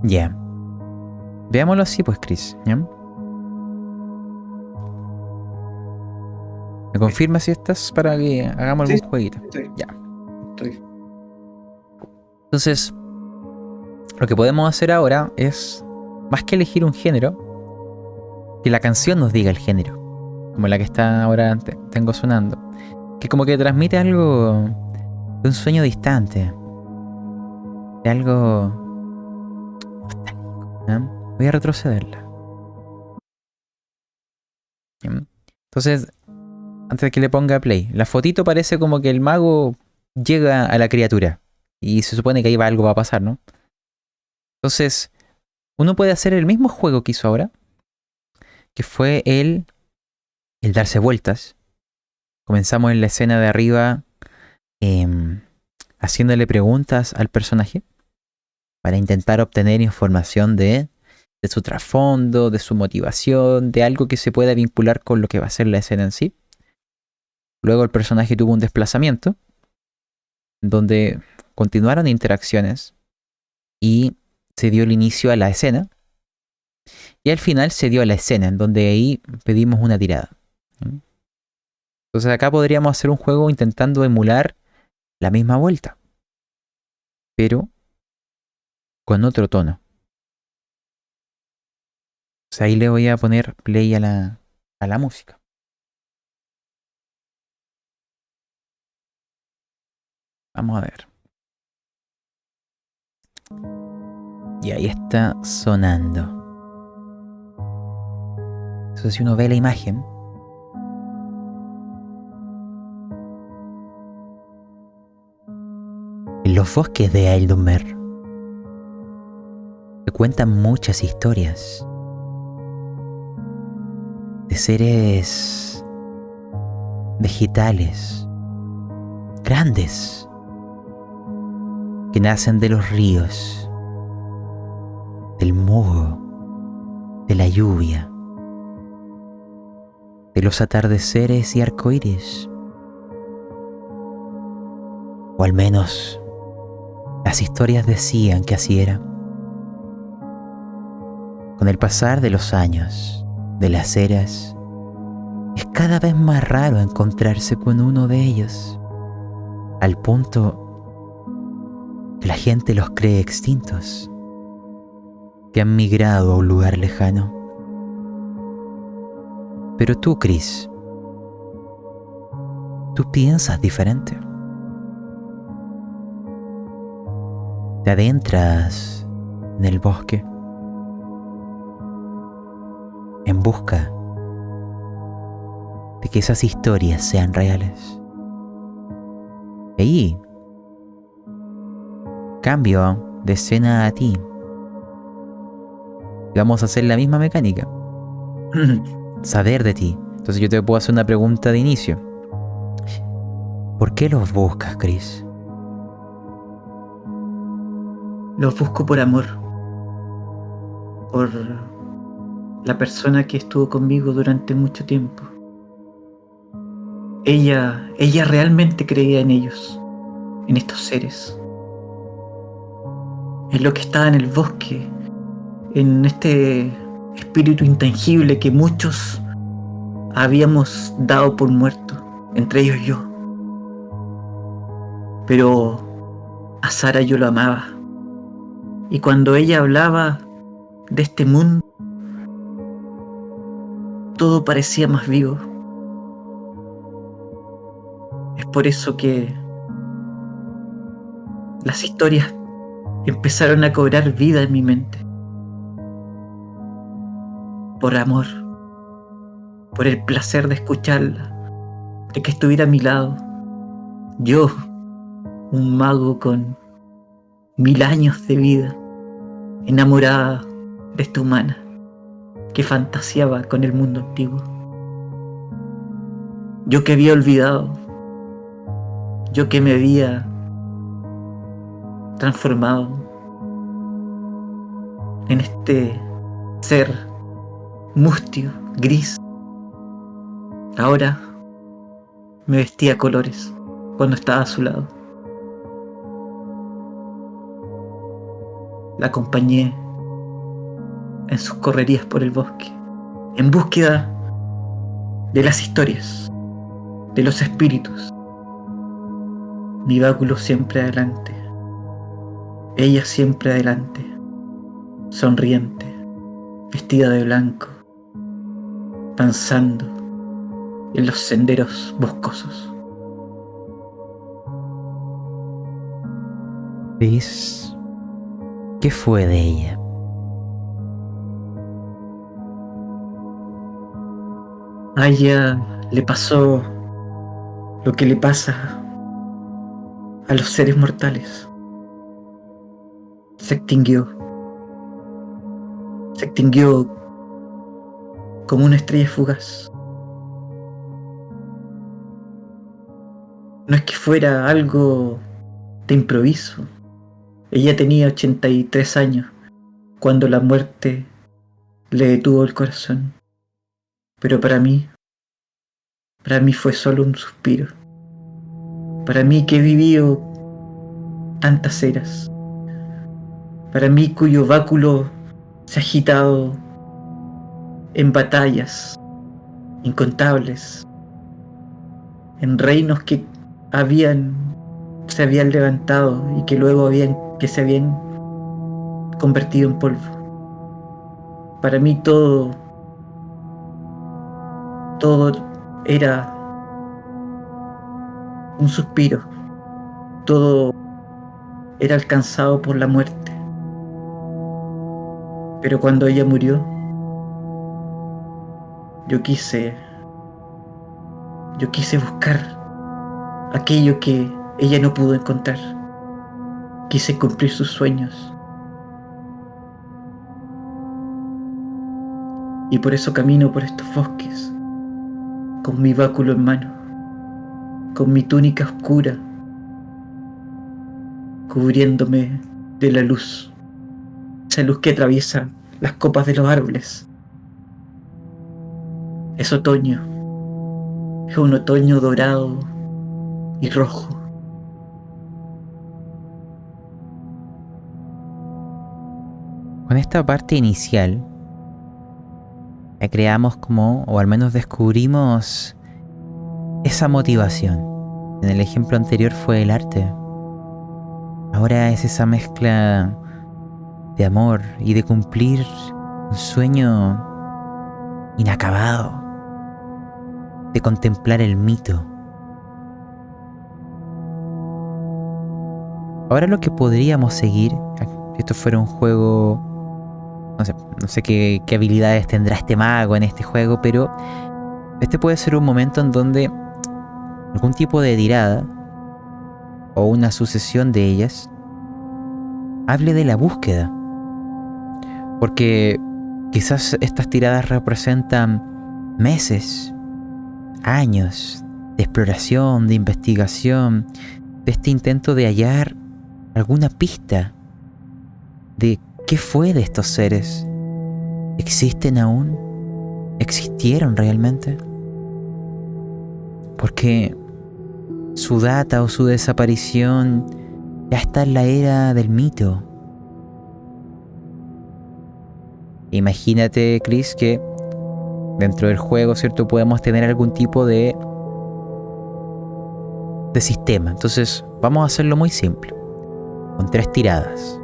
Ya. Yeah. Veámoslo así, pues, Chris. ¿Ya? ¿Me confirmas si estás para que hagamos Sí, algún jueguito? estoy, Ya. estoy. Entonces, lo que podemos hacer ahora es, más que elegir un género, que la canción nos diga el género. Como la que está ahora tengo sonando. Que como que transmite algo de un sueño distante. De algo nostálgico. ¿Eh? Voy a retrocederla. Entonces, antes de que le ponga play, la fotito parece como que el mago llega a la criatura. Y se supone que ahí algo va a pasar, ¿no? Entonces, uno puede hacer el mismo juego que hizo ahora, que fue el darse vueltas. Comenzamos en la escena de arriba haciéndole preguntas al personaje para intentar obtener información de su trasfondo, de su motivación, de algo que se pueda vincular con lo que va a ser la escena en sí. Luego el personaje tuvo un desplazamiento donde continuaron interacciones y se dio el inicio a la escena. Y al final se dio a la escena, en donde ahí pedimos una tirada. Entonces acá podríamos hacer un juego intentando emular la misma vuelta, pero con otro tono. O sea, ahí le voy a poner play a la música. Vamos a ver. Y ahí está sonando. Entonces si uno ve la imagen, en los bosques de Eildumer se cuentan muchas historias. de seres vegetales grandes que nacen de los ríos, del moho, de la lluvia, de los atardeceres y arcoíris. O al menos las historias decían que así era. Con el pasar de los años, de las eras, es cada vez más raro encontrarse con uno de ellos, al punto que la gente los cree extintos, que han migrado a un lugar lejano. Pero tú, Chris, tú piensas diferente. Te adentras en el bosque en busca de que esas historias sean reales. Y ahí cambio de escena a ti. Y vamos a hacer la misma mecánica. Saber de ti. Entonces yo te puedo hacer una pregunta de inicio. ¿Por qué los buscas, Chris? Los busco por amor. Por la persona que estuvo conmigo durante mucho tiempo. Ella realmente creía en ellos, en estos seres. En lo que estaba en el bosque, en este espíritu intangible que muchos habíamos dado por muerto, entre ellos yo. Pero a Sara yo lo amaba. Y cuando ella hablaba de este mundo, todo parecía más vivo. Es por eso que las historias empezaron a cobrar vida en mi mente. Por amor, por el placer de escucharla, de que estuviera a mi lado. Yo, un mago con 1000 años de vida, enamorada de esta humana que fantaseaba con el mundo antiguo. Yo que había olvidado, yo que me había transformado en este ser mustio, gris. Ahora me vestía a colores cuando estaba a su lado. La acompañé en sus correrías por el bosque, en búsqueda de las historias, de los espíritus. Mi báculo siempre adelante, ella siempre adelante, sonriente, vestida de blanco, danzando en los senderos boscosos. Chris, ¿qué fue de ella? A ella le pasó lo que le pasa a los seres mortales. Se extinguió como una estrella fugaz. No es que fuera algo de improviso. Ella tenía 83 años cuando la muerte le detuvo el corazón. Pero para mí fue solo un suspiro. Para mí que he vivido tantas eras. Para mí cuyo báculo se ha agitado en batallas incontables, en reinos que se habían levantado y que luego se habían convertido en polvo. Para mí todo era un suspiro, todo era alcanzado por la muerte. Pero cuando ella murió, yo quise buscar aquello que ella no pudo encontrar. Quise cumplir sus sueños. Y por eso camino por estos bosques, con mi báculo en mano, con mi túnica oscura, cubriéndome de la luz, esa luz que atraviesa las copas de los árboles. Es otoño, es un otoño dorado y rojo. Con esta parte inicial, la creamos como, o al menos descubrimos esa motivación. En el ejemplo anterior fue el arte. Ahora es esa mezcla de amor y de cumplir un sueño inacabado, de contemplar el mito. Ahora lo que podríamos seguir, si esto fuera un juego, no sé qué habilidades tendrá este mago en este juego, pero este puede ser un momento en donde algún tipo de tirada o una sucesión de ellas hable de la búsqueda. Porque quizás estas tiradas representan meses, años de exploración, de investigación, de este intento de hallar alguna pista de qué fue de estos seres. ¿Existen aún? ¿Existieron realmente? Porque su data o su desaparición ya está en la era del mito. Imagínate, Chris, que dentro del juego, ¿cierto? Podemos tener algún tipo de sistema. Entonces, vamos a hacerlo muy simple. Con 3 tiradas.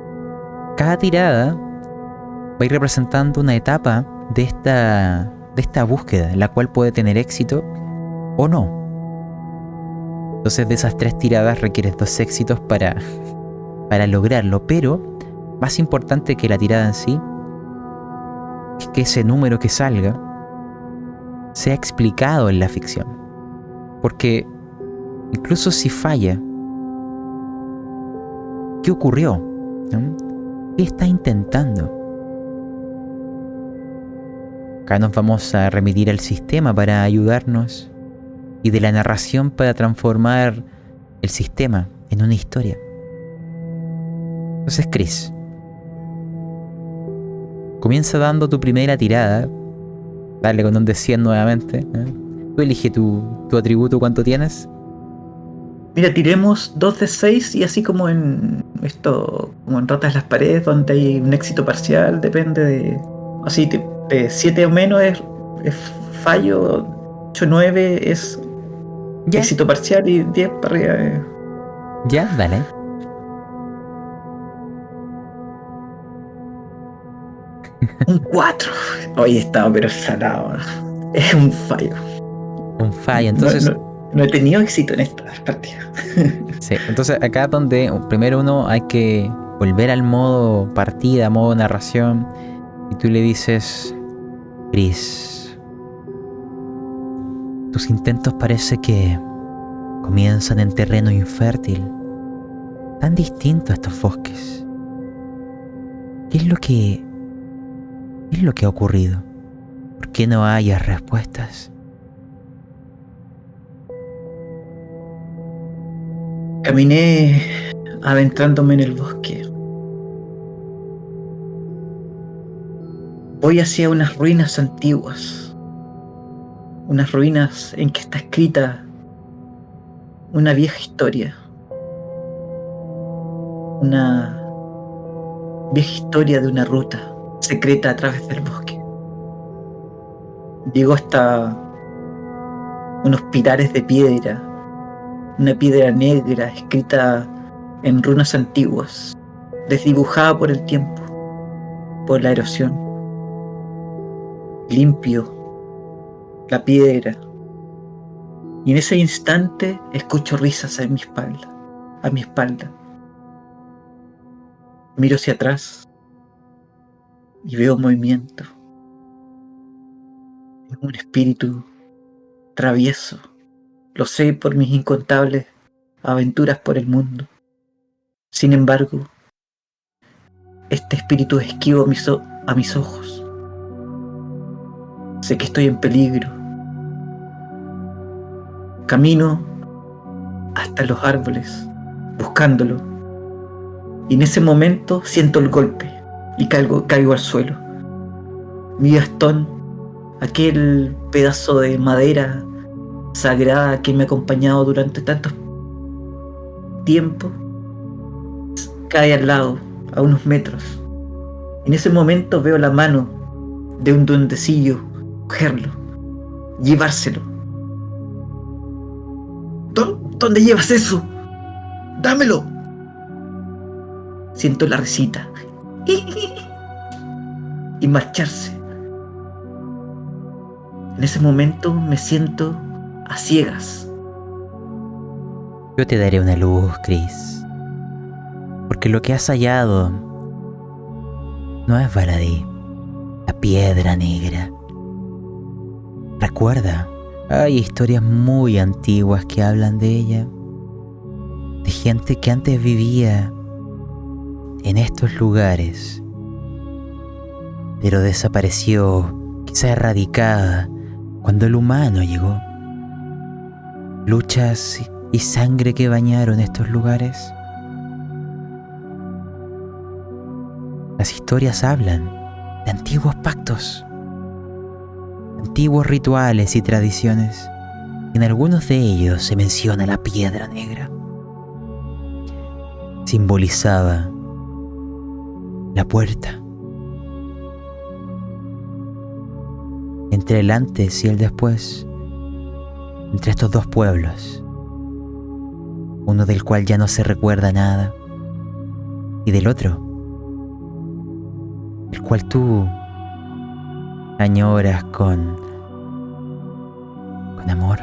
Cada tirada va a ir representando una etapa de esta búsqueda, en la cual puede tener éxito o no. Entonces, de esas 3 tiradas requieres 2 éxitos para lograrlo. Pero, más importante que la tirada en sí, es que ese número que salga sea explicado en la ficción. Porque incluso si falla, ¿qué ocurrió? ¿No? ¿Qué está intentando? Acá nos vamos a remitir al sistema para ayudarnos y de la narración para transformar el sistema en una historia. Entonces, Chris, comienza dando tu primera tirada. Dale con un D100 nuevamente, ¿eh? Tú elige tu atributo, ¿cuánto tienes? Mira, tiremos 2 de 6 y así como en esto, como en Ratas las Paredes, donde hay un éxito parcial, depende de. Así, de 7 o menos es fallo, 8 o 9 es Ya. éxito parcial y 10 para arriba es. Ya, dale. Un 4. Hoy estaba pero salado. Es un fallo. Un fallo, entonces. No he tenido éxito en estas partidas. Sí, entonces acá donde primero uno hay que volver al modo partida, modo narración, y tú le dices: Chris, tus intentos parece que comienzan en terreno infértil, tan distinto a estos bosques. ¿Qué es lo que ha ocurrido? ¿Por qué no hayas respuestas? Caminé adentrándome en el bosque. Voy hacia unas ruinas antiguas. Unas ruinas en que está escrita una vieja historia. Una vieja historia de una ruta secreta a través del bosque. Llego hasta unos pilares de piedra, una piedra negra escrita en runas antiguas, desdibujada por el tiempo, por la erosión. Limpio la piedra y en ese instante escucho risas a mi espalda. Miro hacia atrás y veo movimiento. Es un espíritu travieso. Lo sé por mis incontables aventuras por el mundo. Sin embargo, este espíritu esquivo a mis ojos. Sé que estoy en peligro. Camino hasta los árboles, buscándolo. Y en ese momento siento el golpe y caigo al suelo. Mi bastón, aquel pedazo de madera sagrada que me ha acompañado durante tanto tiempo, cae al lado, a unos metros. En ese momento veo la mano de un duendecillo cogerlo, llevárselo. ¿Dónde llevas eso? ¡Dámelo! Siento la risita y marcharse. En ese momento me siento a ciegas. Yo te daré una luz, Chris. Porque lo que has hallado no es baladí, la piedra negra. Recuerda, hay historias muy antiguas que hablan de ella, de gente que antes vivía en estos lugares, pero desapareció, quizá erradicada, cuando el humano llegó. Luchas y sangre que bañaron estos lugares. Las historias hablan de antiguos pactos, antiguos rituales y tradiciones. En algunos de ellos se menciona la piedra negra. Simbolizaba la puerta entre el antes y el después, entre estos dos pueblos, uno del cual ya no se recuerda nada, y del otro, el cual tú añoras con amor.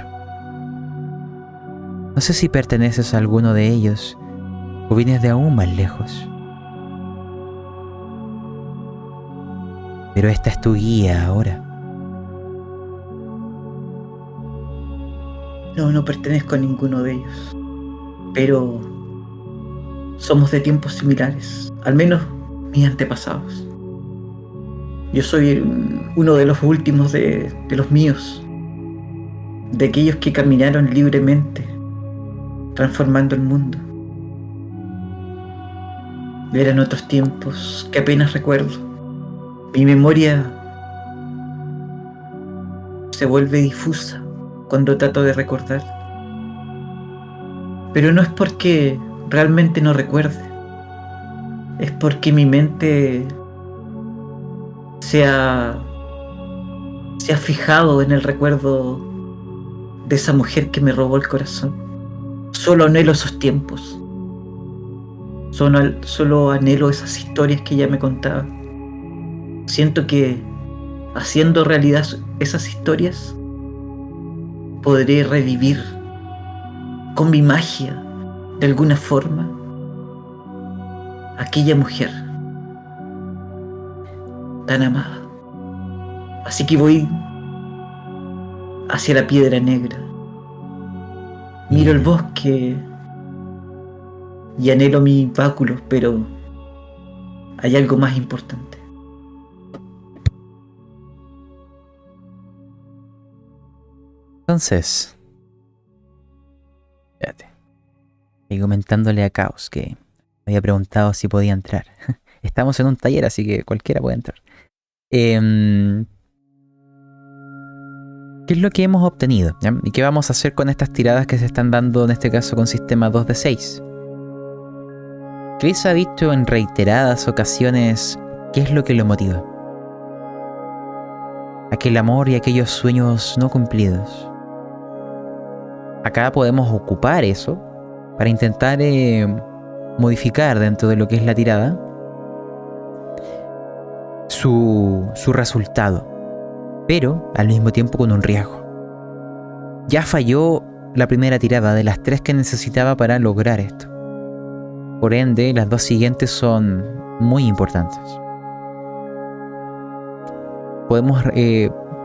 No sé si perteneces a alguno de ellos o vienes de aún más lejos, pero esta es tu guía ahora. No pertenezco a ninguno de ellos, pero somos de tiempos similares, al menos mis antepasados. Yo soy uno de los últimos de los míos, de aquellos que caminaron libremente, transformando el mundo. Eran otros tiempos que apenas recuerdo. Mi memoria se vuelve difusa cuando trato de recordar. Pero no es porque realmente no recuerde, es porque mi mente se ha fijado en el recuerdo de esa mujer que me robó el corazón. Solo anhelo esos tiempos. Solo anhelo esas historias que ella me contaba. Siento que haciendo realidad esas historias podré revivir con mi magia, de alguna forma, aquella mujer tan amada. Así que voy hacia la piedra negra. Miro el bosque y anhelo mi báculo, pero hay algo más importante. Entonces, espérate, y comentándole a Caos que me había preguntado si podía entrar. Estamos en un taller, así que cualquiera puede entrar. ¿Qué es lo que hemos obtenido? ¿Ya? ¿Y qué vamos a hacer con estas tiradas que se están dando, en este caso con sistema 2 de 6? Chris ha dicho en reiteradas ocasiones qué es lo que lo motiva. Aquel amor y aquellos sueños no cumplidos. Acá podemos ocupar eso para intentar modificar dentro de lo que es la tirada su resultado, pero al mismo tiempo con un riesgo. Ya falló la primera tirada de las 3 que necesitaba para lograr esto. Por ende, las 2 siguientes son muy importantes. Podemos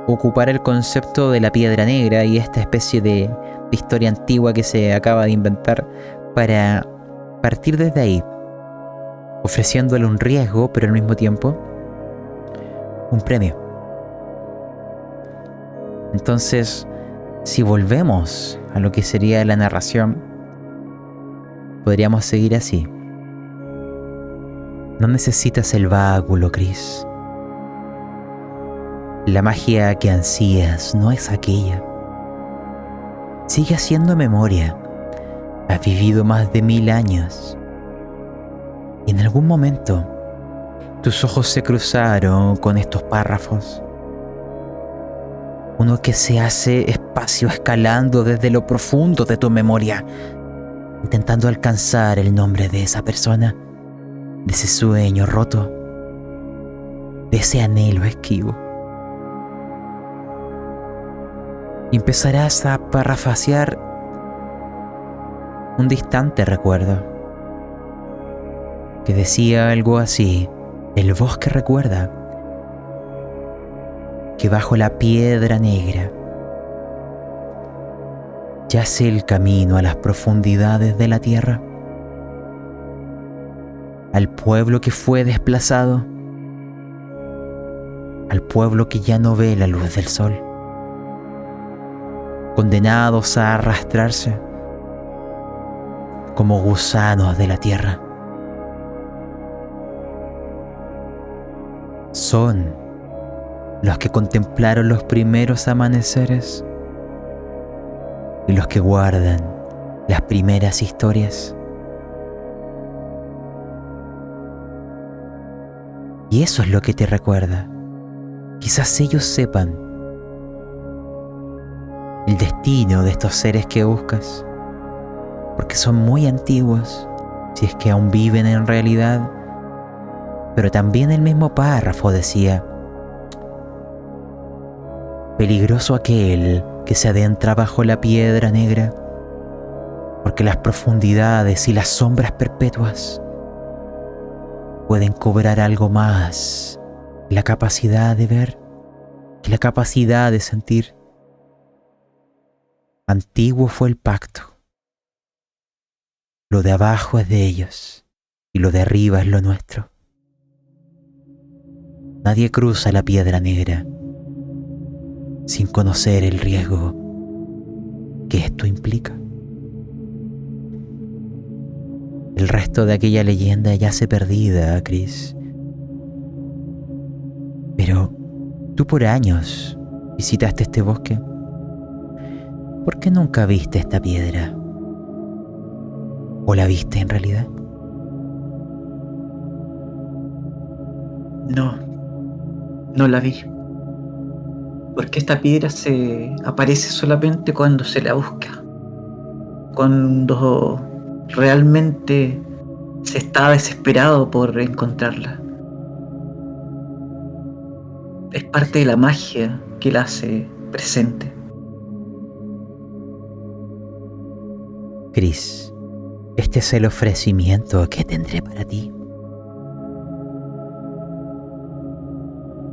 ocupar el concepto de la piedra negra y esta especie de historia antigua que se acaba de inventar para partir desde ahí, ofreciéndole un riesgo, pero al mismo tiempo un premio. Entonces, si volvemos a lo que sería la narración, podríamos seguir así. No necesitas el báculo, Chris. La magia que ansías no es aquella. Sigue haciendo memoria. Has vivido más de 1000 años. Y en algún momento, tus ojos se cruzaron con estos párrafos. Uno que se hace espacio escalando desde lo profundo de tu memoria, intentando alcanzar el nombre de esa persona, de ese sueño roto, de ese anhelo esquivo. Y empezarás a parafrasear un distante recuerdo que decía algo así: el bosque recuerda que bajo la piedra negra yace el camino a las profundidades de la tierra, al pueblo que fue desplazado, al pueblo que ya no ve la luz del sol, condenados a arrastrarse como gusanos de la tierra. Son los que contemplaron los primeros amaneceres y los que guardan las primeras historias. Y eso es lo que te recuerda. Quizás ellos sepan el destino de estos seres que buscas, porque son muy antiguos, si es que aún viven en realidad. Pero también el mismo párrafo decía: peligroso aquel que se adentra bajo la piedra negra, porque las profundidades y las sombras perpetuas pueden cobrar algo más, la capacidad de ver y la capacidad de sentir. Antiguo fue el pacto. Lo de abajo es de ellos y lo de arriba es lo nuestro. Nadie cruza la piedra negra sin conocer el riesgo que esto implica. El resto de aquella leyenda yace perdida, Chris. Pero tú por años visitaste este bosque. ¿Por qué nunca viste esta piedra? ¿O la viste en realidad? No la vi. Porque esta piedra se aparece solamente cuando se la busca. Cuando realmente se está desesperado por encontrarla. Es parte de la magia que la hace presente. Chris, este es el ofrecimiento que tendré para ti.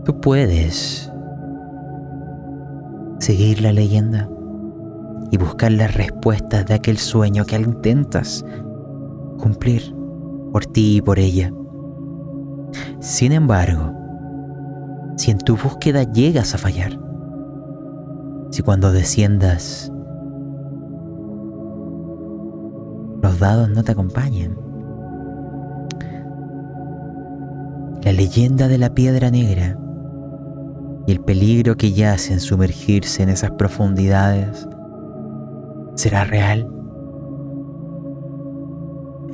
Tú puedes seguir la leyenda y buscar las respuestas de aquel sueño que intentas cumplir por ti y por ella. Sin embargo, si en tu búsqueda llegas a fallar, si cuando desciendas los dados no te acompañan, la leyenda de la piedra negra y el peligro que yace en sumergirse en esas profundidades será real.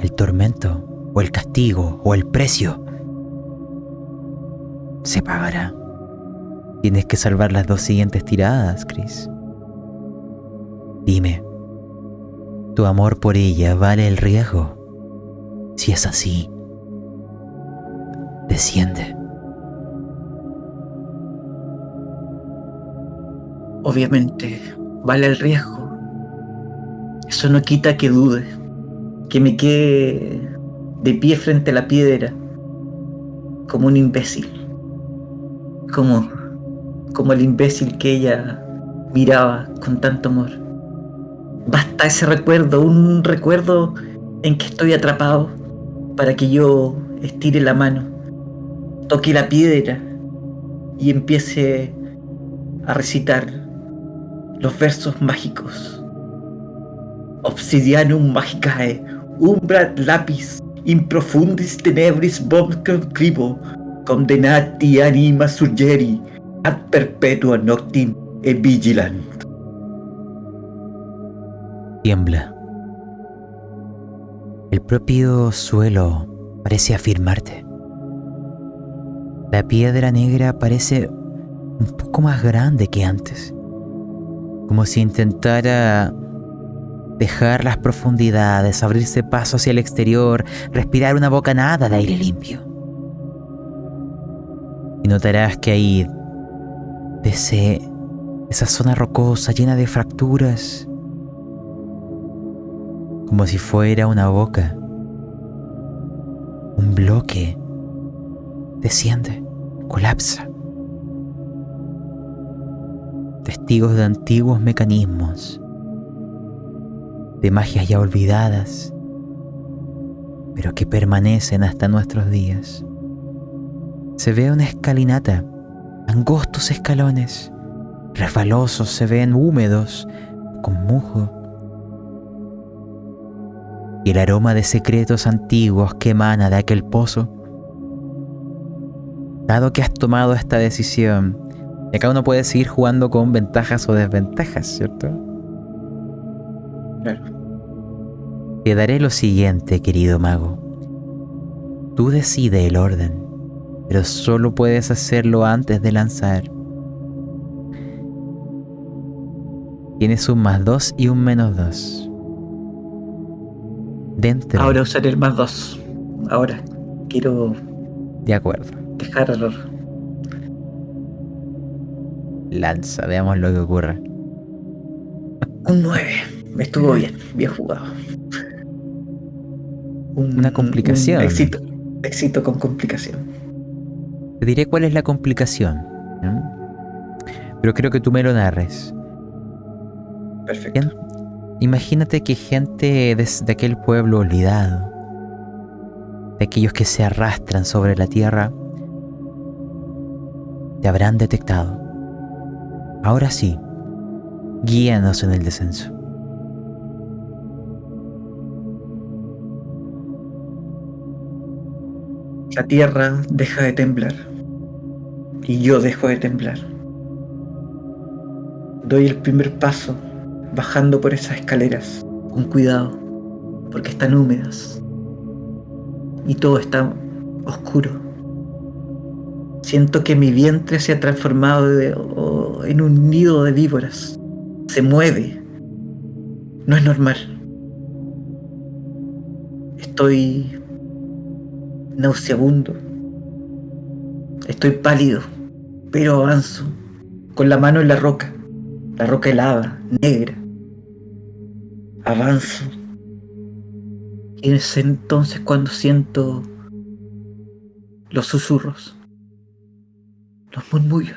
El tormento o el castigo o el precio se pagará. Tienes que salvar las 2 siguientes tiradas, Chris. Dime, ¿tu amor por ella vale el riesgo? Si es así, desciende. Obviamente, vale el riesgo. Eso no quita que dude, que me quede de pie frente a la piedra, como un imbécil. Como el imbécil que ella miraba con tanto amor. Basta ese recuerdo, un recuerdo en que estoy atrapado, para que yo estire la mano, toque la piedra y empiece a recitar los versos mágicos. Obsidianum magicae, umbrat lapis, in profundis tenebris bonquem cribo, condenati anima surgeri, ad perpetua noctim e vigilant. Tiembla. El propio suelo parece afirmarte. La piedra negra parece un poco más grande que antes, como si intentara dejar las profundidades, abrirse paso hacia el exterior, respirar una bocanada de aire limpio. Y notarás que ahí, esa zona rocosa llena de fracturas, como si fuera una boca, un bloque desciende, colapsa. Testigos de antiguos mecanismos, de magias ya olvidadas, pero que permanecen hasta nuestros días. Se ve una escalinata, angostos escalones, resbalosos, se ven húmedos, con musgo. Y el aroma de secretos antiguos que emana de aquel pozo. Dado que has tomado esta decisión, y acá uno puede seguir jugando con ventajas o desventajas, ¿cierto? Claro. Te daré lo siguiente, querido mago. Tú decides el orden, pero solo puedes hacerlo antes de lanzar. Tienes un +2 y un -2. Dentro. Ahora usaré el +2. Ahora quiero De acuerdo. dejar Lanza, veamos lo que ocurre. un 9. Estuvo bien, bien jugado. Una complicación. Un éxito con complicación. Te diré cuál es la complicación, ¿no? Pero creo que tú me lo narres. Perfecto. Imagínate que gente de aquel pueblo olvidado, de aquellos que se arrastran sobre la tierra, te habrán detectado. Ahora sí, guíanos en el descenso. La tierra deja de temblar. Y yo dejo de temblar. Doy el primer paso bajando por esas escaleras con cuidado, porque están húmedas y todo está oscuro. Siento que mi vientre se ha transformado en un nido de víboras. Se mueve. No es normal. Estoy nauseabundo. Estoy pálido, pero avanzo con la mano en la roca helada, negra. Avanzo. Y es entonces cuando siento los susurros, los murmullos.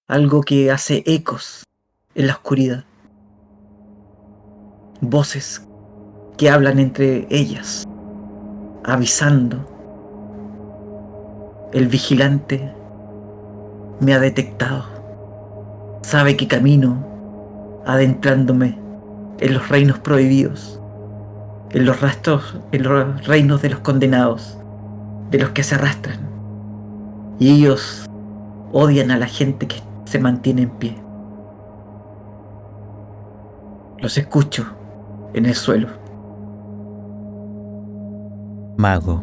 Algo que hace ecos en la oscuridad. Voces que hablan entre ellas, avisando. El vigilante me ha detectado. Sabe que camino adentrándome en los reinos prohibidos, en los reinos de los condenados, de los que se arrastran. Y ellos odian a la gente que se mantiene en pie. Los escucho en el suelo. Mago,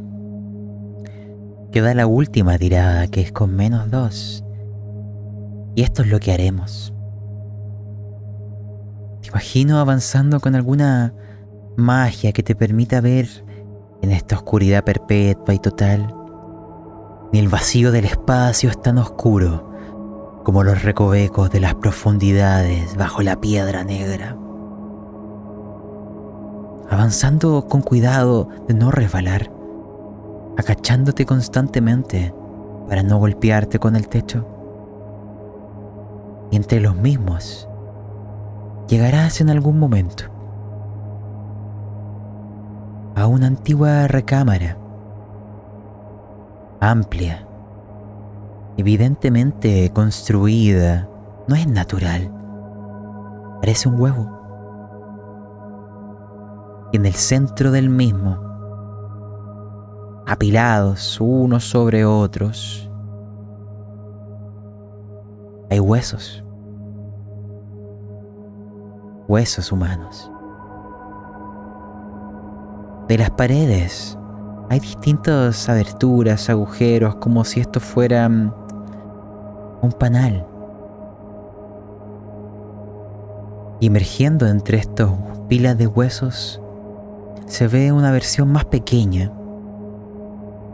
queda la última tirada, que es con -2. Y esto es lo que haremos. Te imagino avanzando con alguna magia que te permita ver en esta oscuridad perpetua y total. Ni el vacío del espacio es tan oscuro como los recovecos de las profundidades bajo la piedra negra. Avanzando con cuidado de no resbalar, agachándote constantemente para no golpearte con el techo. Y entre los mismos llegarás en algún momento a una antigua recámara, amplia, evidentemente construida no es natural. Parece un huevo. Y en el centro del mismo, apilados unos sobre otros, hay huesos. Huesos humanos. De las paredes hay distintas aberturas, agujeros, como si esto fuera un panal. Y emergiendo entre estas pilas de huesos se ve una versión más pequeña,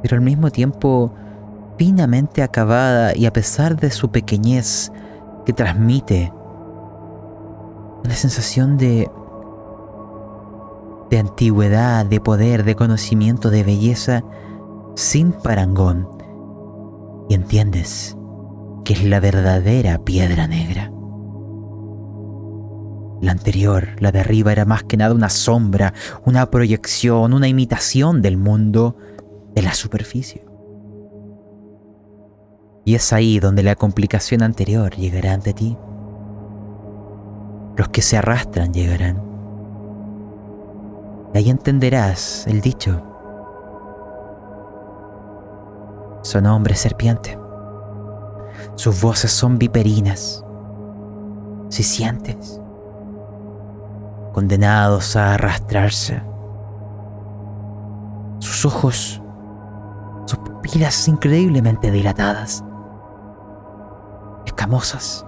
pero al mismo tiempo finamente acabada, y a pesar de su pequeñez que transmite una sensación de antigüedad, de poder, de conocimiento, de belleza sin parangón. Y entiendes que es la verdadera piedra negra. La anterior, la de arriba, era más que nada una sombra, una proyección, una imitación del mundo de la superficie. Y es ahí donde la complicación anterior llegará ante ti. Los que se arrastran llegarán. De ahí entenderás el dicho. Son hombres serpiente. Sus voces son viperinas. Si sientes, condenados a arrastrarse. Sus ojos, sus pupilas increíblemente dilatadas, escamosas.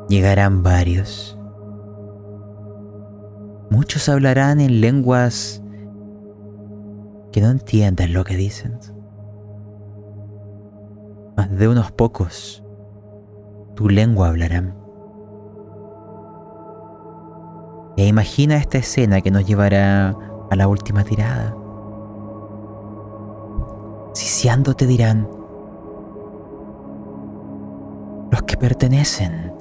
Llegarán varios. Muchos hablarán en lenguas que no entiendan lo que dicen. Más de unos pocos tu lengua hablarán. E imagina esta escena que nos llevará a la última tirada. Siseando te dirán: los que pertenecen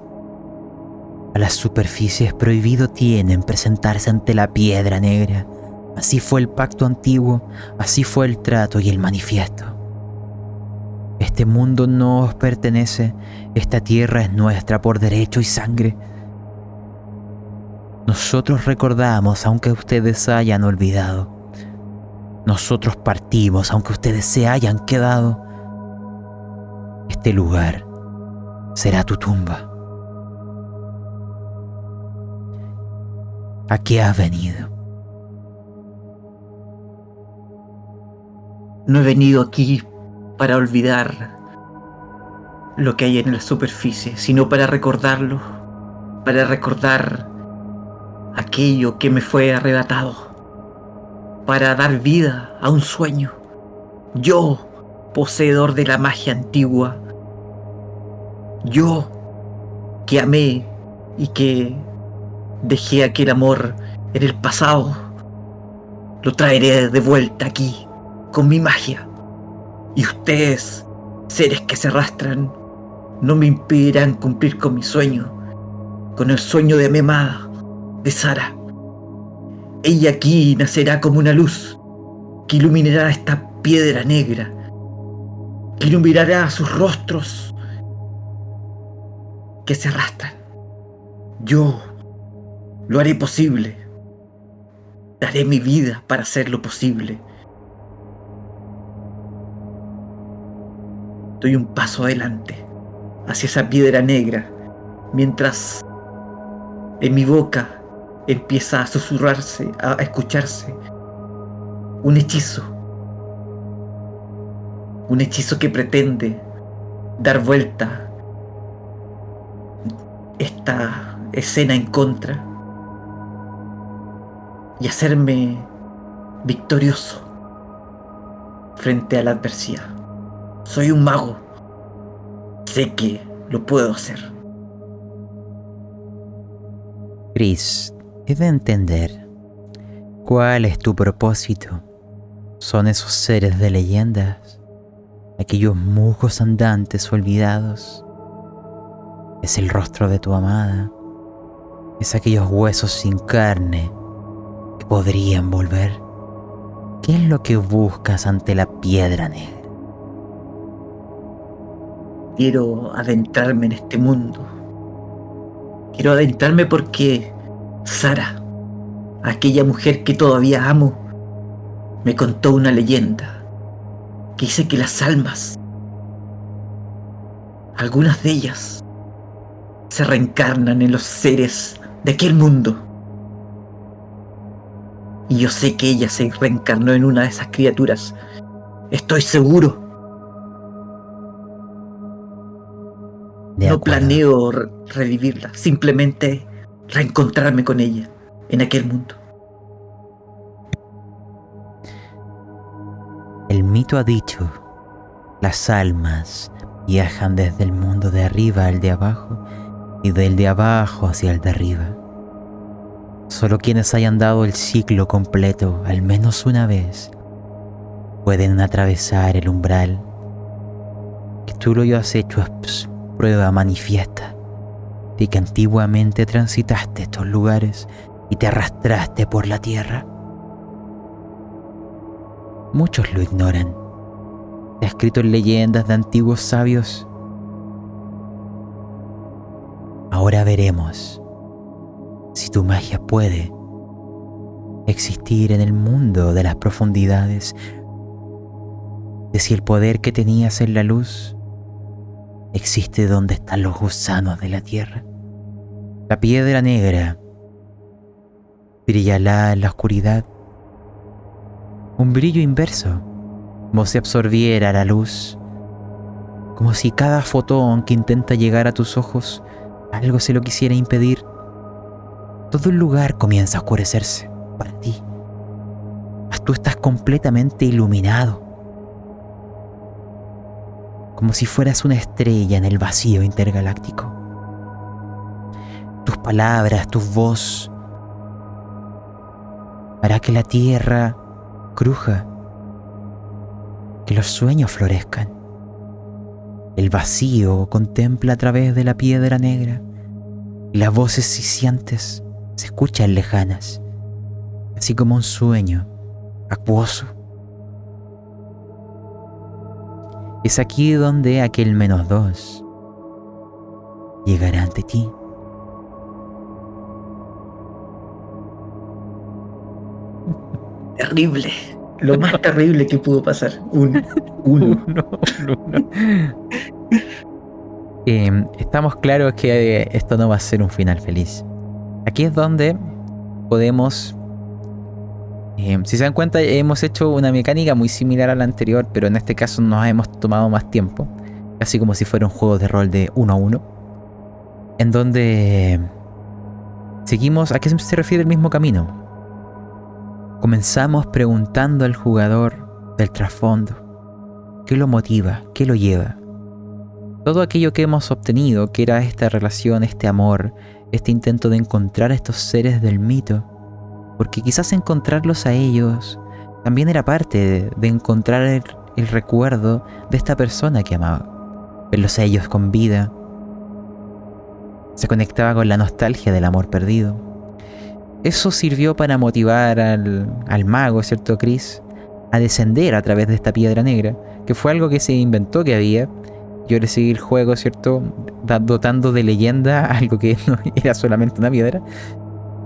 a las superficies prohibido tienen presentarse ante la piedra negra. Así fue el pacto antiguo, así fue el trato y el manifiesto. Este mundo no os pertenece, esta tierra es nuestra por derecho y sangre. Nosotros recordamos aunque ustedes hayan olvidado. Nosotros partimos aunque ustedes se hayan quedado. Este lugar será tu tumba. ¿A qué has venido? No he venido aquí para olvidar lo que hay en la superficie, sino para recordarlo, para recordar aquello que me fue arrebatado, para dar vida a un sueño. Yo, poseedor de la magia antigua, yo que amé y que dejé aquel amor en el pasado, lo traeré de vuelta aquí con mi magia. Y ustedes, seres que se arrastran, no me impedirán cumplir con mi sueño, con el sueño de mi amada, de Sara. Ella aquí nacerá como una luz que iluminará esta piedra negra, que iluminará sus rostros que se arrastran. Yo lo haré posible. Daré mi vida para hacerlo posible. Doy un paso adelante hacia esa piedra negra, mientras en mi boca empieza a susurrarse, a escucharse un hechizo que pretende dar vuelta esta escena en contra y hacerme victorioso frente a la adversidad. Soy un mago. Sé que lo puedo hacer. Chris, debe entender cuál es tu propósito. Son esos seres de leyendas, aquellos musgos andantes olvidados. Es el rostro de tu amada. Es aquellos huesos sin carne que podrían volver. ¿Qué es lo que buscas ante la piedra negra? quiero adentrarme en este mundo. Quiero adentrarme porque Sara, aquella mujer que todavía amo, me contó una leyenda que dice que las almas, algunas de ellas, se reencarnan en los seres de aquel mundo. Y yo sé que ella se reencarnó en una de esas criaturas. Estoy seguro. De No acuerdo. planeo revivirla, simplemente reencontrarme con ella en aquel mundo. El mito ha dicho, las almas viajan desde el mundo de arriba al de abajo y del de abajo hacia el de arriba. Solo quienes hayan dado el ciclo completo al menos una vez pueden atravesar el umbral. Que tú lo has hecho es prueba manifiesta de que antiguamente transitaste estos lugares y te arrastraste por la tierra. Muchos lo ignoran. Está escrito en leyendas de antiguos sabios. Ahora veremos si tu magia puede existir en el mundo de las profundidades, de si el poder que tenías en la luz existe donde están los gusanos de la tierra. La piedra negra brillará en la oscuridad, un brillo inverso, como si absorbiera la luz, como si cada fotón que intenta llegar a tus ojos algo se lo quisiera impedir. Todo el lugar comienza a oscurecerse para ti. Tú estás completamente iluminado, como si fueras una estrella en el vacío intergaláctico. Tus palabras, tu voz, hará que la tierra cruja, que los sueños florezcan. El vacío contempla a través de la piedra negra y las voces sisiantes se escuchan lejanas, así como un sueño acuoso. Es aquí donde aquel -2 llegará ante ti. Terrible. Lo más terrible que pudo pasar. Un uno. Estamos claros que esto no va a ser un final feliz. Aquí es donde podemos... si se dan cuenta, hemos hecho una mecánica muy similar a la anterior, pero en este caso nos hemos tomado más tiempo. Casi como si fuera un juego de rol de 1 a 1. En donde seguimos... ¿A qué se refiere el mismo camino? Comenzamos preguntando al jugador del trasfondo. ¿Qué lo motiva? ¿Qué lo lleva? Todo aquello que hemos obtenido, que era esta relación, este amor, este intento de encontrar a estos seres del mito, porque quizás encontrarlos a ellos también era parte de encontrar el recuerdo de esta persona que amaba. Verlos a ellos con vida. Se conectaba con la nostalgia del amor perdido. Eso sirvió para motivar al mago, ¿cierto, Chris? A descender a través de esta piedra negra, que fue algo que se inventó que había. Yo le seguí el juego, ¿cierto? Dotando de leyenda algo que no era solamente una piedra,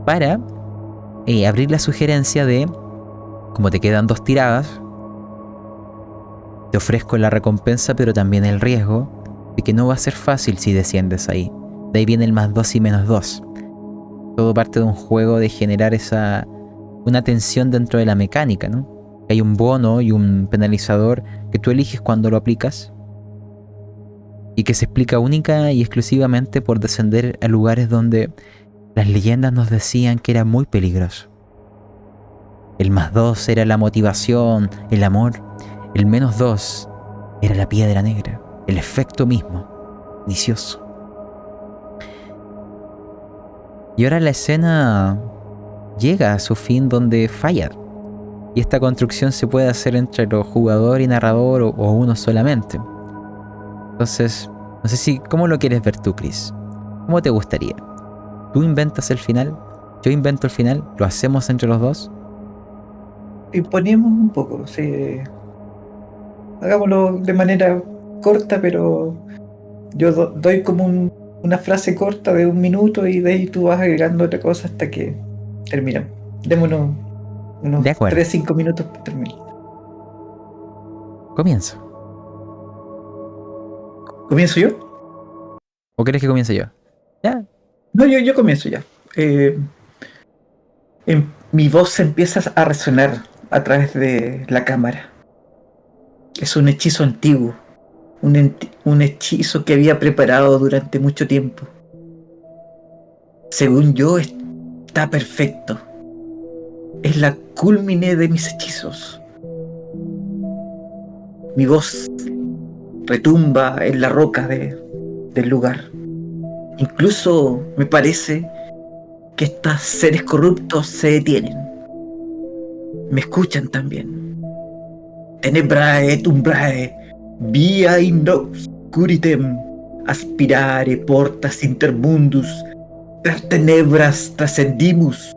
para abrir la sugerencia de, como te quedan 2 tiradas, te ofrezco la recompensa pero también el riesgo de que no va a ser fácil si desciendes ahí. De ahí viene el +2 y -2. Todo parte de un juego de generar una tensión dentro de la mecánica, ¿no? Hay un bono y un penalizador que tú eliges cuando lo aplicas y que se explica única y exclusivamente por descender a lugares donde las leyendas nos decían que era muy peligroso. El +2 era la motivación, el amor. El -2 era la piedra negra, el efecto mismo, vicioso. Y ahora la escena llega a su fin donde falla. Y esta construcción se puede hacer entre los jugador y narrador o uno solamente. Entonces, no sé si... ¿Cómo lo quieres ver tú, Chris? ¿Cómo te gustaría? ¿Tú inventas el final? ¿Yo invento el final? ¿Lo hacemos entre los dos? Imponemos un poco, sí. Hagámoslo de manera corta, pero Yo doy como una frase corta de 1 minuto y de ahí tú vas agregando otra cosa hasta que terminamos. Démonos unos De acuerdo. 3-5 minutos para terminar. Comienzo. ¿Comienzo yo? ¿O quieres que comience yo? Ya. No, yo comienzo ya. Mi voz empieza a resonar a través de la cámara. Es un hechizo antiguo. Un hechizo que había preparado durante mucho tiempo. Según yo, está perfecto. Es la culmine de mis hechizos. Mi voz retumba en la roca del lugar. Incluso me parece que estos seres corruptos se detienen. Me escuchan también. Tenebrae et umbrae, via in obscuritem, aspirare portas intermundus, per tenebras trascendimus,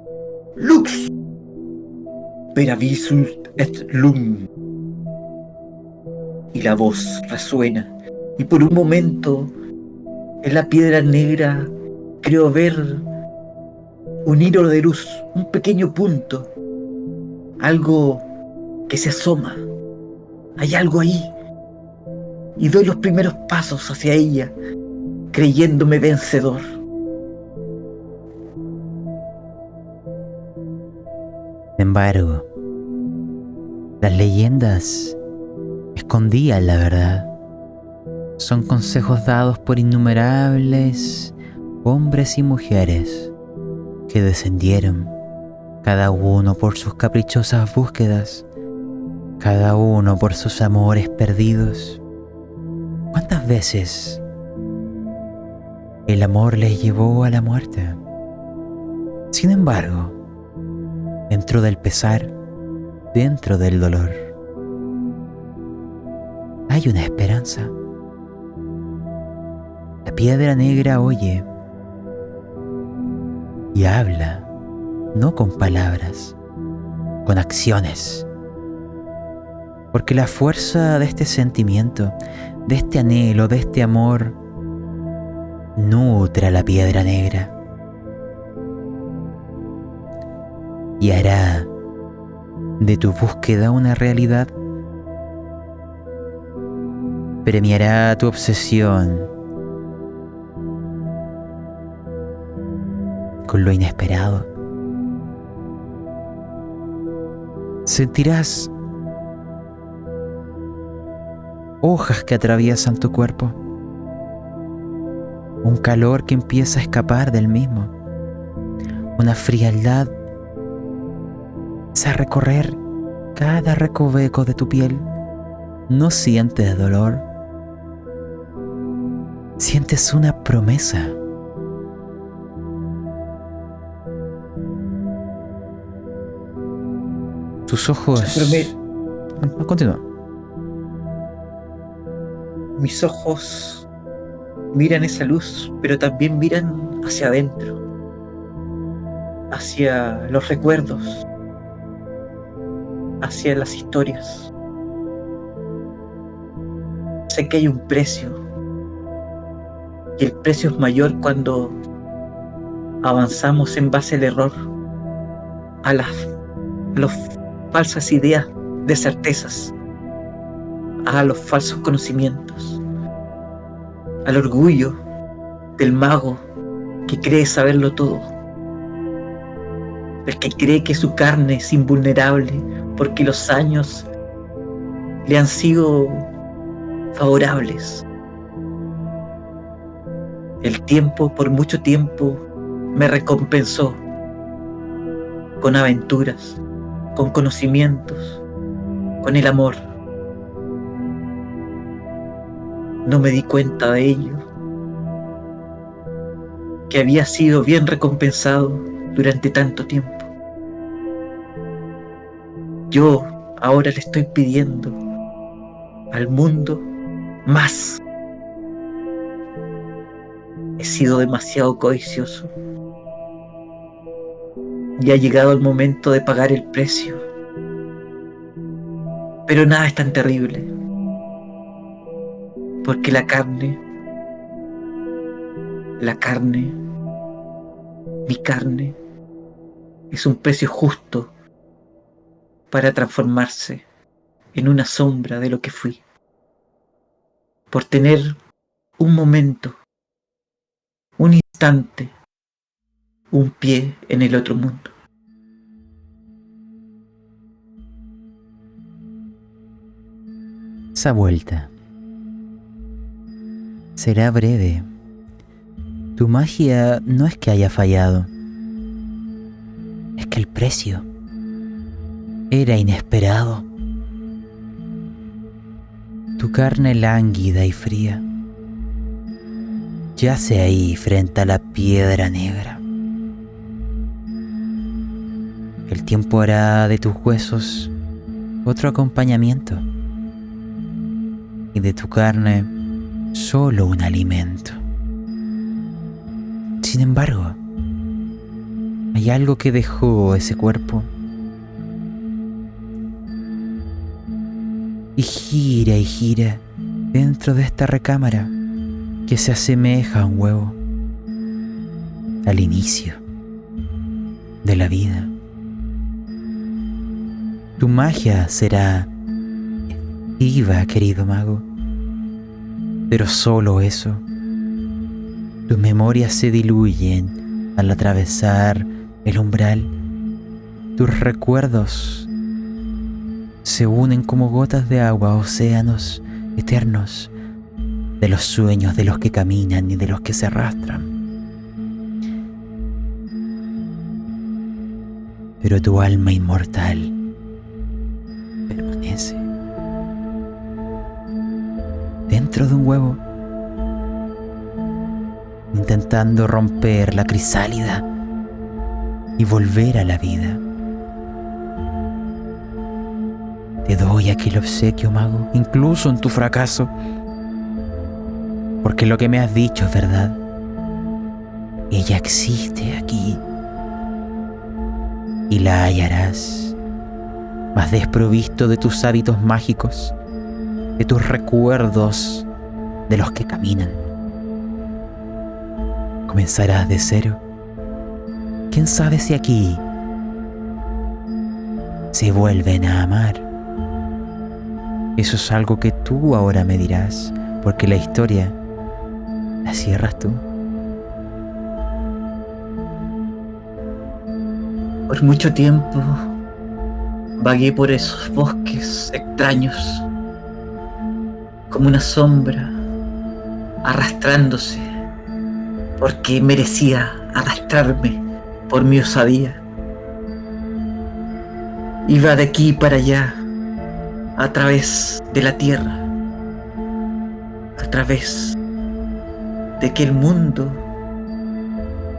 lux, per avisus et lum. Y la voz resuena, y por un momento, en la piedra negra, creo ver un hilo de luz, un pequeño punto, algo que se asoma. Hay algo ahí. Y doy los primeros pasos hacia ella, creyéndome vencedor. Sin embargo, las leyendas escondían la verdad. Son consejos dados por innumerables hombres y mujeres que descendieron, cada uno por sus caprichosas búsquedas, cada uno por sus amores perdidos. ¿Cuántas veces el amor les llevó a la muerte? Sin embargo, dentro del pesar, dentro del dolor, hay una esperanza. La piedra negra oye y habla, no con palabras, con acciones. Porque la fuerza de este sentimiento, de este anhelo, de este amor, nutre a la piedra negra y hará de tu búsqueda una realidad. Premiará tu obsesión con lo inesperado. Sentirás hojas que atraviesan tu cuerpo, un calor que empieza a escapar del mismo, una frialdad a recorrer cada recoveco de tu piel. No sientes dolor, sientes una promesa. Tus ojos... No, continúa. Mis ojos miran esa luz, pero también miran hacia adentro, hacia los recuerdos, hacia las historias. Sé que hay un precio, y el precio es mayor cuando avanzamos en base al error, a las falsas ideas de certezas, a los falsos conocimientos, al orgullo del mago que cree saberlo todo, el que cree que su carne es invulnerable porque los años le han sido favorables. El tiempo, por mucho tiempo, me recompensó con aventuras, con conocimientos, con el amor. No me di cuenta de ello, que había sido bien recompensado durante tanto tiempo. Yo ahora le estoy pidiendo al mundo más. He sido demasiado codicioso y ha llegado el momento de pagar el precio. Pero nada es tan terrible, porque la carne La carne, mi carne, es un precio justo para transformarse en una sombra de lo que fui. Por tener un momento, un instante, un pie en el otro mundo. Esa vuelta será breve. Tu magia no es que haya fallado, es que el precio era inesperado. Tu carne lánguida y fría yace ahí frente a la piedra negra. El tiempo hará de tus huesos otro acompañamiento y de tu carne solo un alimento. Sin embargo, hay algo que dejó ese cuerpo y gira dentro de esta recámara que se asemeja a un huevo al inicio de la vida. Tu magia será efectiva, querido mago, pero solo eso. Tus memorias se diluyen al atravesar el umbral. Tus recuerdos se unen como gotas de agua a océanos eternos de los sueños de los que caminan y de los que se arrastran. Pero tu alma inmortal permanece dentro de un huevo, intentando romper la crisálida y volver a la vida. Te doy aquel obsequio, mago, incluso en tu fracaso, porque lo que me has dicho es verdad. Ella existe aquí y la hallarás, mas desprovisto de tus hábitos mágicos, de tus recuerdos de los que caminan. Comenzarás de cero. ¿Quién sabe si aquí se vuelven a amar? Eso es algo que tú ahora me dirás, porque la historia la cierras tú. Por mucho tiempo vagué por esos bosques extraños, como una sombra arrastrándose, porque merecía arrastrarme por mi osadía. Iba de aquí para allá, a través de la tierra, a través de aquel mundo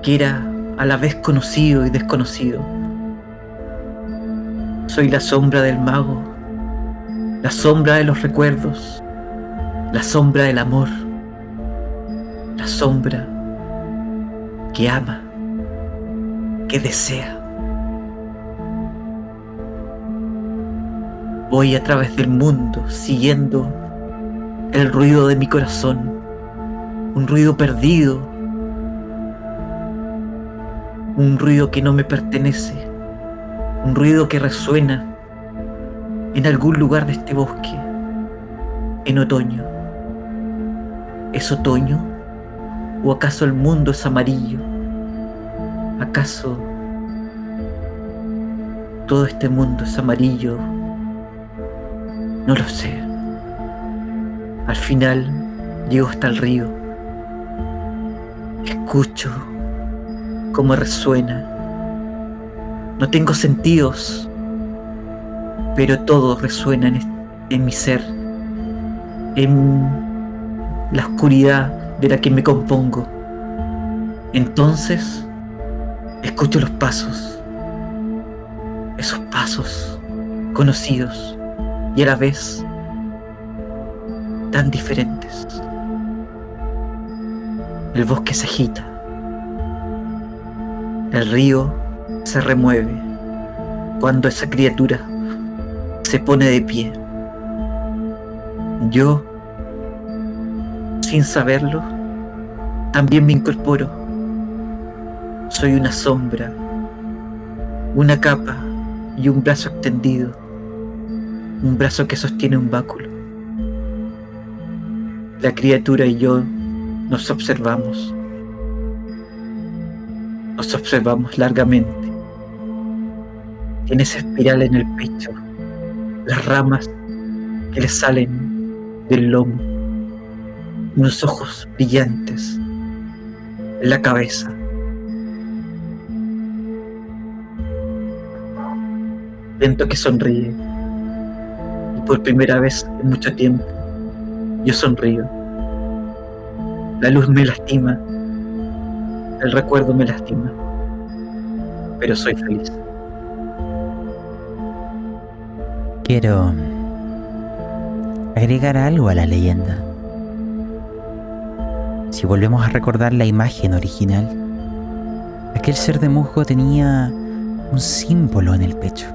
que era a la vez conocido y desconocido. Soy la sombra del mago, la sombra de los recuerdos, la sombra del amor, la sombra que ama, que desea. Voy a través del mundo siguiendo el ruido de mi corazón, un ruido perdido, un ruido que no me pertenece, un ruido que resuena en algún lugar de este bosque, en otoño. ¿Es otoño? ¿O acaso el mundo es amarillo? ¿Acaso todo este mundo es amarillo? No lo sé. Al final llego hasta el río. Escucho cómo resuena. No tengo sentidos, pero todo resuena en mi ser, en la oscuridad de la que me compongo. Entonces escucho los pasos, esos pasos conocidos y a la vez tan diferentes. El bosque se agita, el río se remueve cuando esa criatura se pone de pie. Yo, sin saberlo, También me incorporo. Soy una sombra, una capa y un brazo extendido. Un brazo que sostiene un báculo. La criatura y yo nos observamos. Nos observamos largamente. Tiene esa espiral en el pecho. Las ramas que le salen del lomo. Unos ojos brillantes en la cabeza. Siento que sonríe. Y por primera vez en mucho tiempo, yo sonrío. La luz me lastima. El recuerdo me lastima. Pero soy feliz. Quiero agregar algo a la leyenda. Si volvemos a recordar la imagen original, aquel ser de musgo tenía un símbolo en el pecho.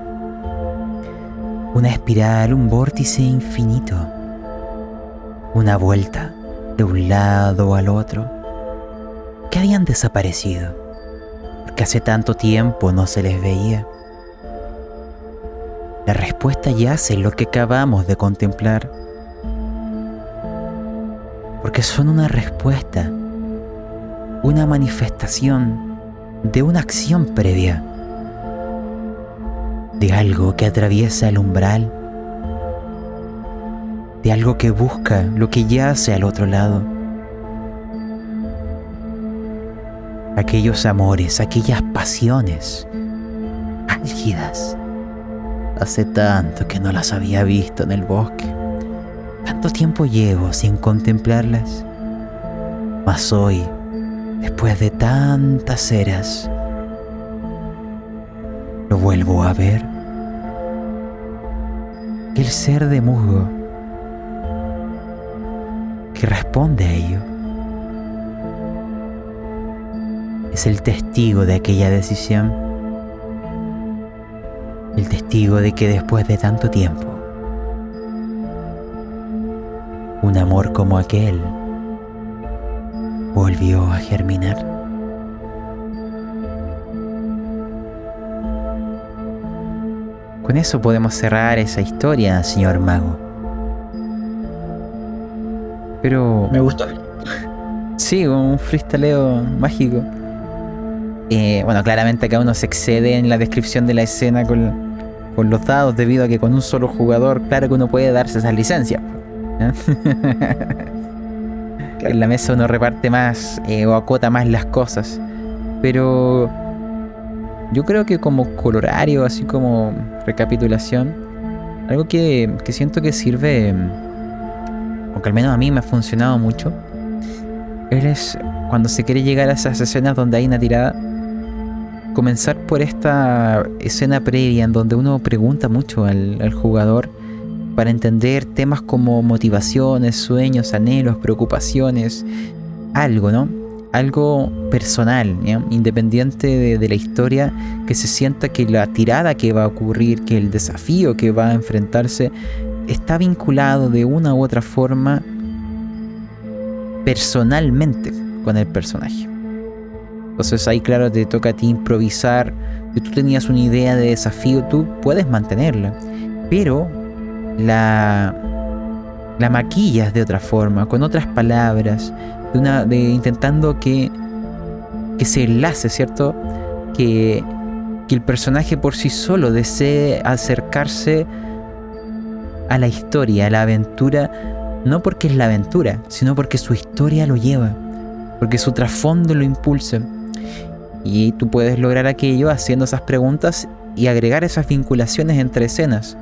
Una espiral, un vórtice infinito. Una vuelta de un lado al otro. Que habían desaparecido, porque hace tanto tiempo no se les veía. La respuesta yace en lo que acabamos de contemplar. Porque son una respuesta, una manifestación de una acción previa, de algo que atraviesa el umbral, de algo que busca lo que yace al otro lado. Aquellos amores, aquellas pasiones álgidas. Hace tanto que no las había visto en el bosque. Tanto tiempo llevo sin contemplarlas. Mas hoy, después de tantas eras, lo vuelvo a ver. El ser de musgo que responde a ello es el testigo de aquella decisión. El testigo de que después de tanto tiempo, un amor como aquel volvió a germinar. Con eso podemos cerrar esa historia, señor mago. Pero Me gustó. sí, un freestaleo mágico. Bueno, claramente acá uno se excede en la descripción de la escena con los dados, debido a que con un solo jugador, claro que uno puede darse esas licencias. ¿Eh? En la mesa uno reparte más o acota más las cosas. Pero yo creo que como colorario, así como recapitulación, algo que siento que sirve, o que al menos a mí me ha funcionado mucho, es cuando se quiere llegar a esas escenas donde hay una tirada, comenzar por esta escena previa en donde uno pregunta mucho al jugador para entender temas como motivaciones, sueños, anhelos, preocupaciones, algo, ¿no? Algo personal, ¿ya? Independiente de la historia, que se sienta que la tirada que va a ocurrir, que el desafío que va a enfrentarse está vinculado de una u otra forma personalmente con el personaje. Entonces ahí, claro, te toca a ti improvisar. Si tú tenías una idea de desafío, tú puedes mantenerla, pero la maquillas de otra forma, con otras palabras, intentando que se enlace, ¿cierto? Que el personaje por sí solo desee acercarse a la historia, a la aventura, no porque es la aventura, sino porque su historia lo lleva, porque su trasfondo lo impulsa. Y tú puedes lograr aquello haciendo esas preguntas y agregar esas vinculaciones entre escenas,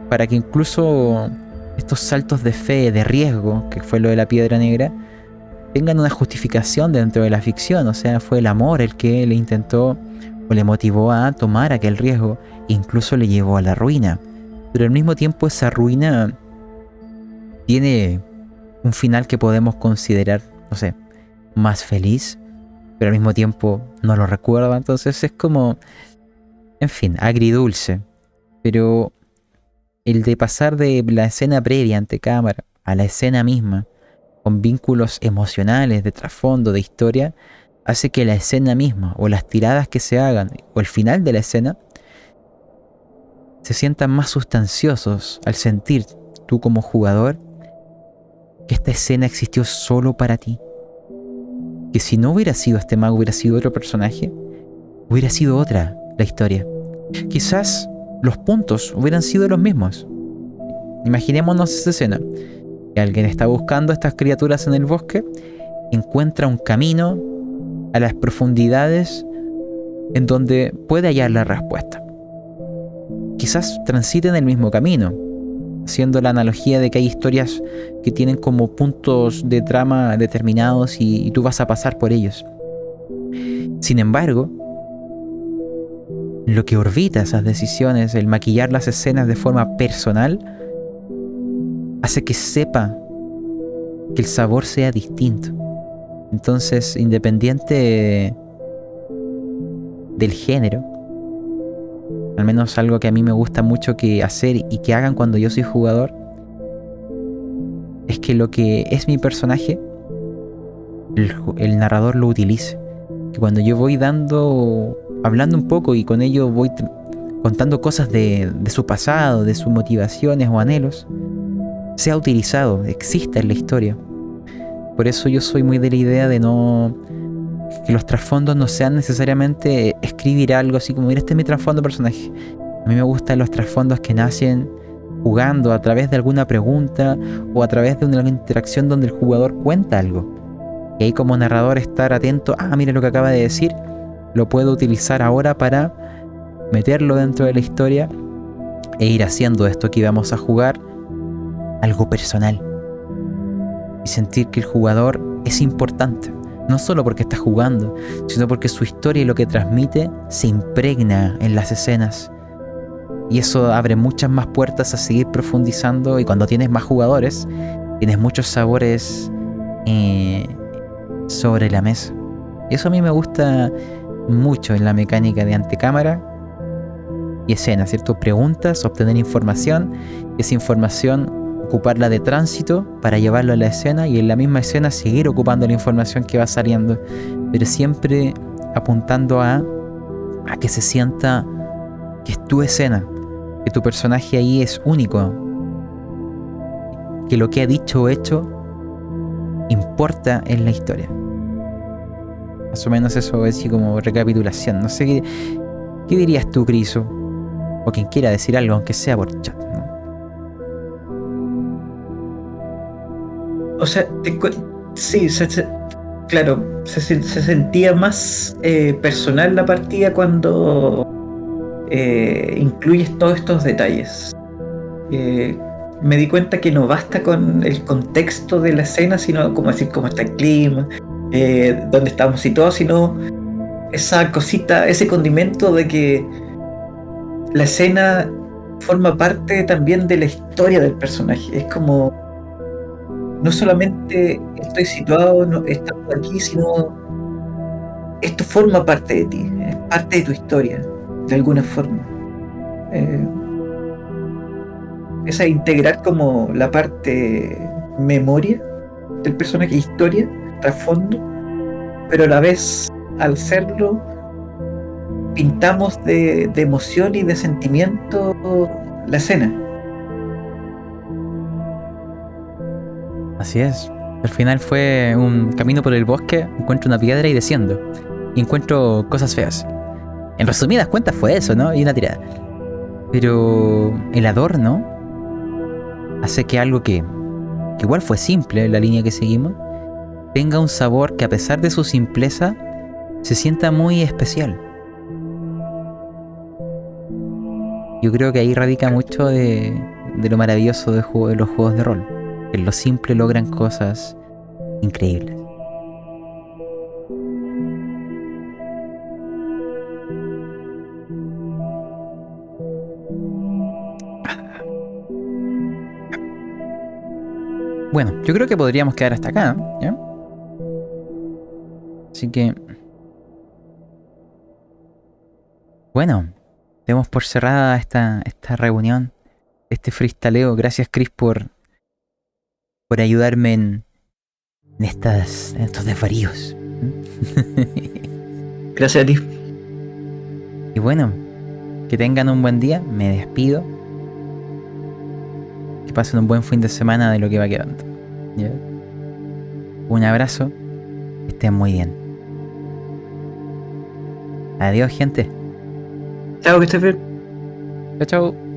para que incluso estos saltos de fe, de riesgo, que fue lo de la piedra negra, tengan una justificación dentro de la ficción. O sea, fue el amor el que le intentó o le motivó a tomar aquel riesgo, e incluso le llevó a la ruina. Pero al mismo tiempo esa ruina tiene un final que podemos considerar, no sé, más feliz, pero al mismo tiempo no lo recuerda. Entonces es como, en fin, agridulce. Pero el de pasar de la escena previa ante cámara a la escena misma, con vínculos emocionales, de trasfondo, de historia, hace que la escena misma, o las tiradas que se hagan, o el final de la escena, se sientan más sustanciosos al sentir tú como jugador que esta escena existió solo para ti. Que si no hubiera sido este mago, hubiera sido otro personaje, hubiera sido otra la historia. Quizás los puntos hubieran sido los mismos. Imaginémonos esa escena. Que alguien está buscando a estas criaturas en el bosque, encuentra un camino a las profundidades en donde puede hallar la respuesta. Quizás transiten el mismo camino, haciendo la analogía de que hay historias que tienen como puntos de trama determinados y tú vas a pasar por ellos. Sin embargo, lo que orbita esas decisiones, el maquillar las escenas de forma personal, hace que sepa que el sabor sea distinto. Entonces, independiente del género, al menos algo que a mí me gusta mucho que hacer y que hagan cuando yo soy jugador, es que lo que es mi personaje, el narrador lo utilice. Que cuando yo voy hablando un poco y con ello voy contando cosas de su pasado, de sus motivaciones o anhelos, sea utilizado, exista en la historia. Por eso yo soy muy de la idea de que los trasfondos no sean necesariamente escribir algo así como, mira, este es mi trasfondo personaje. A mí me gustan los trasfondos que nacen jugando a través de alguna pregunta o a través de una interacción donde el jugador cuenta algo. Y ahí como narrador estar atento, mira lo que acaba de decir, lo puedo utilizar ahora para meterlo dentro de la historia e ir haciendo esto que vamos a jugar algo personal. Y sentir que el jugador es importante. No solo porque está jugando, sino porque su historia y lo que transmite se impregna en las escenas. Y eso abre muchas más puertas a seguir profundizando. Y cuando tienes más jugadores, tienes muchos sabores sobre la mesa. Y eso a mí me gusta mucho en la mecánica de antecámara y escena, ¿cierto? Preguntas, obtener información, esa información ocuparla de tránsito para llevarlo a la escena y en la misma escena seguir ocupando la información que va saliendo, pero siempre apuntando a que se sienta que es tu escena, que tu personaje ahí es único, que lo que ha dicho o hecho importa en la historia. Más o menos eso es así como recapitulación. No sé qué dirías tú, Criso, o quien quiera decir algo, aunque sea por chat, ¿no? O sea, sí, claro, se sentía más personal la partida cuando incluyes todos estos detalles. Me di cuenta que no basta con el contexto de la escena, sino como decir cómo está el clima, dónde estamos situados, sino esa cosita, ese condimento de que la escena forma parte también de la historia del personaje. Es como, no solamente estoy situado, no, estamos aquí, sino esto forma parte de ti, es parte de tu historia, de alguna forma. Esa integrar como la parte memoria del personaje, historia, trasfondo, pero a la vez, al serlo, pintamos de emoción y de sentimiento la escena. Así es. Al final fue un camino por el bosque, encuentro una piedra y desciendo. Y encuentro cosas feas. En resumidas cuentas fue eso, ¿no? Y una tirada. Pero el adorno hace que algo que igual fue simple, la línea que seguimos, tenga un sabor que a pesar de su simpleza, se sienta muy especial. Yo creo que ahí radica mucho de lo maravilloso de los juegos de rol. En lo simple logran cosas increíbles. Bueno, yo creo que podríamos quedar hasta acá, ¿ya? Así que... bueno, demos por cerrada esta reunión, este freestaleo. Gracias, Chris, por ayudarme en en estos desvaríos. Gracias a ti. Y bueno, que tengan un buen día, me despido. Que pasen un buen fin de semana de lo que va quedando. ¿Ya? Un abrazo, que estén muy bien. Adiós, gente. Chao, que estés bien. Chao, chao.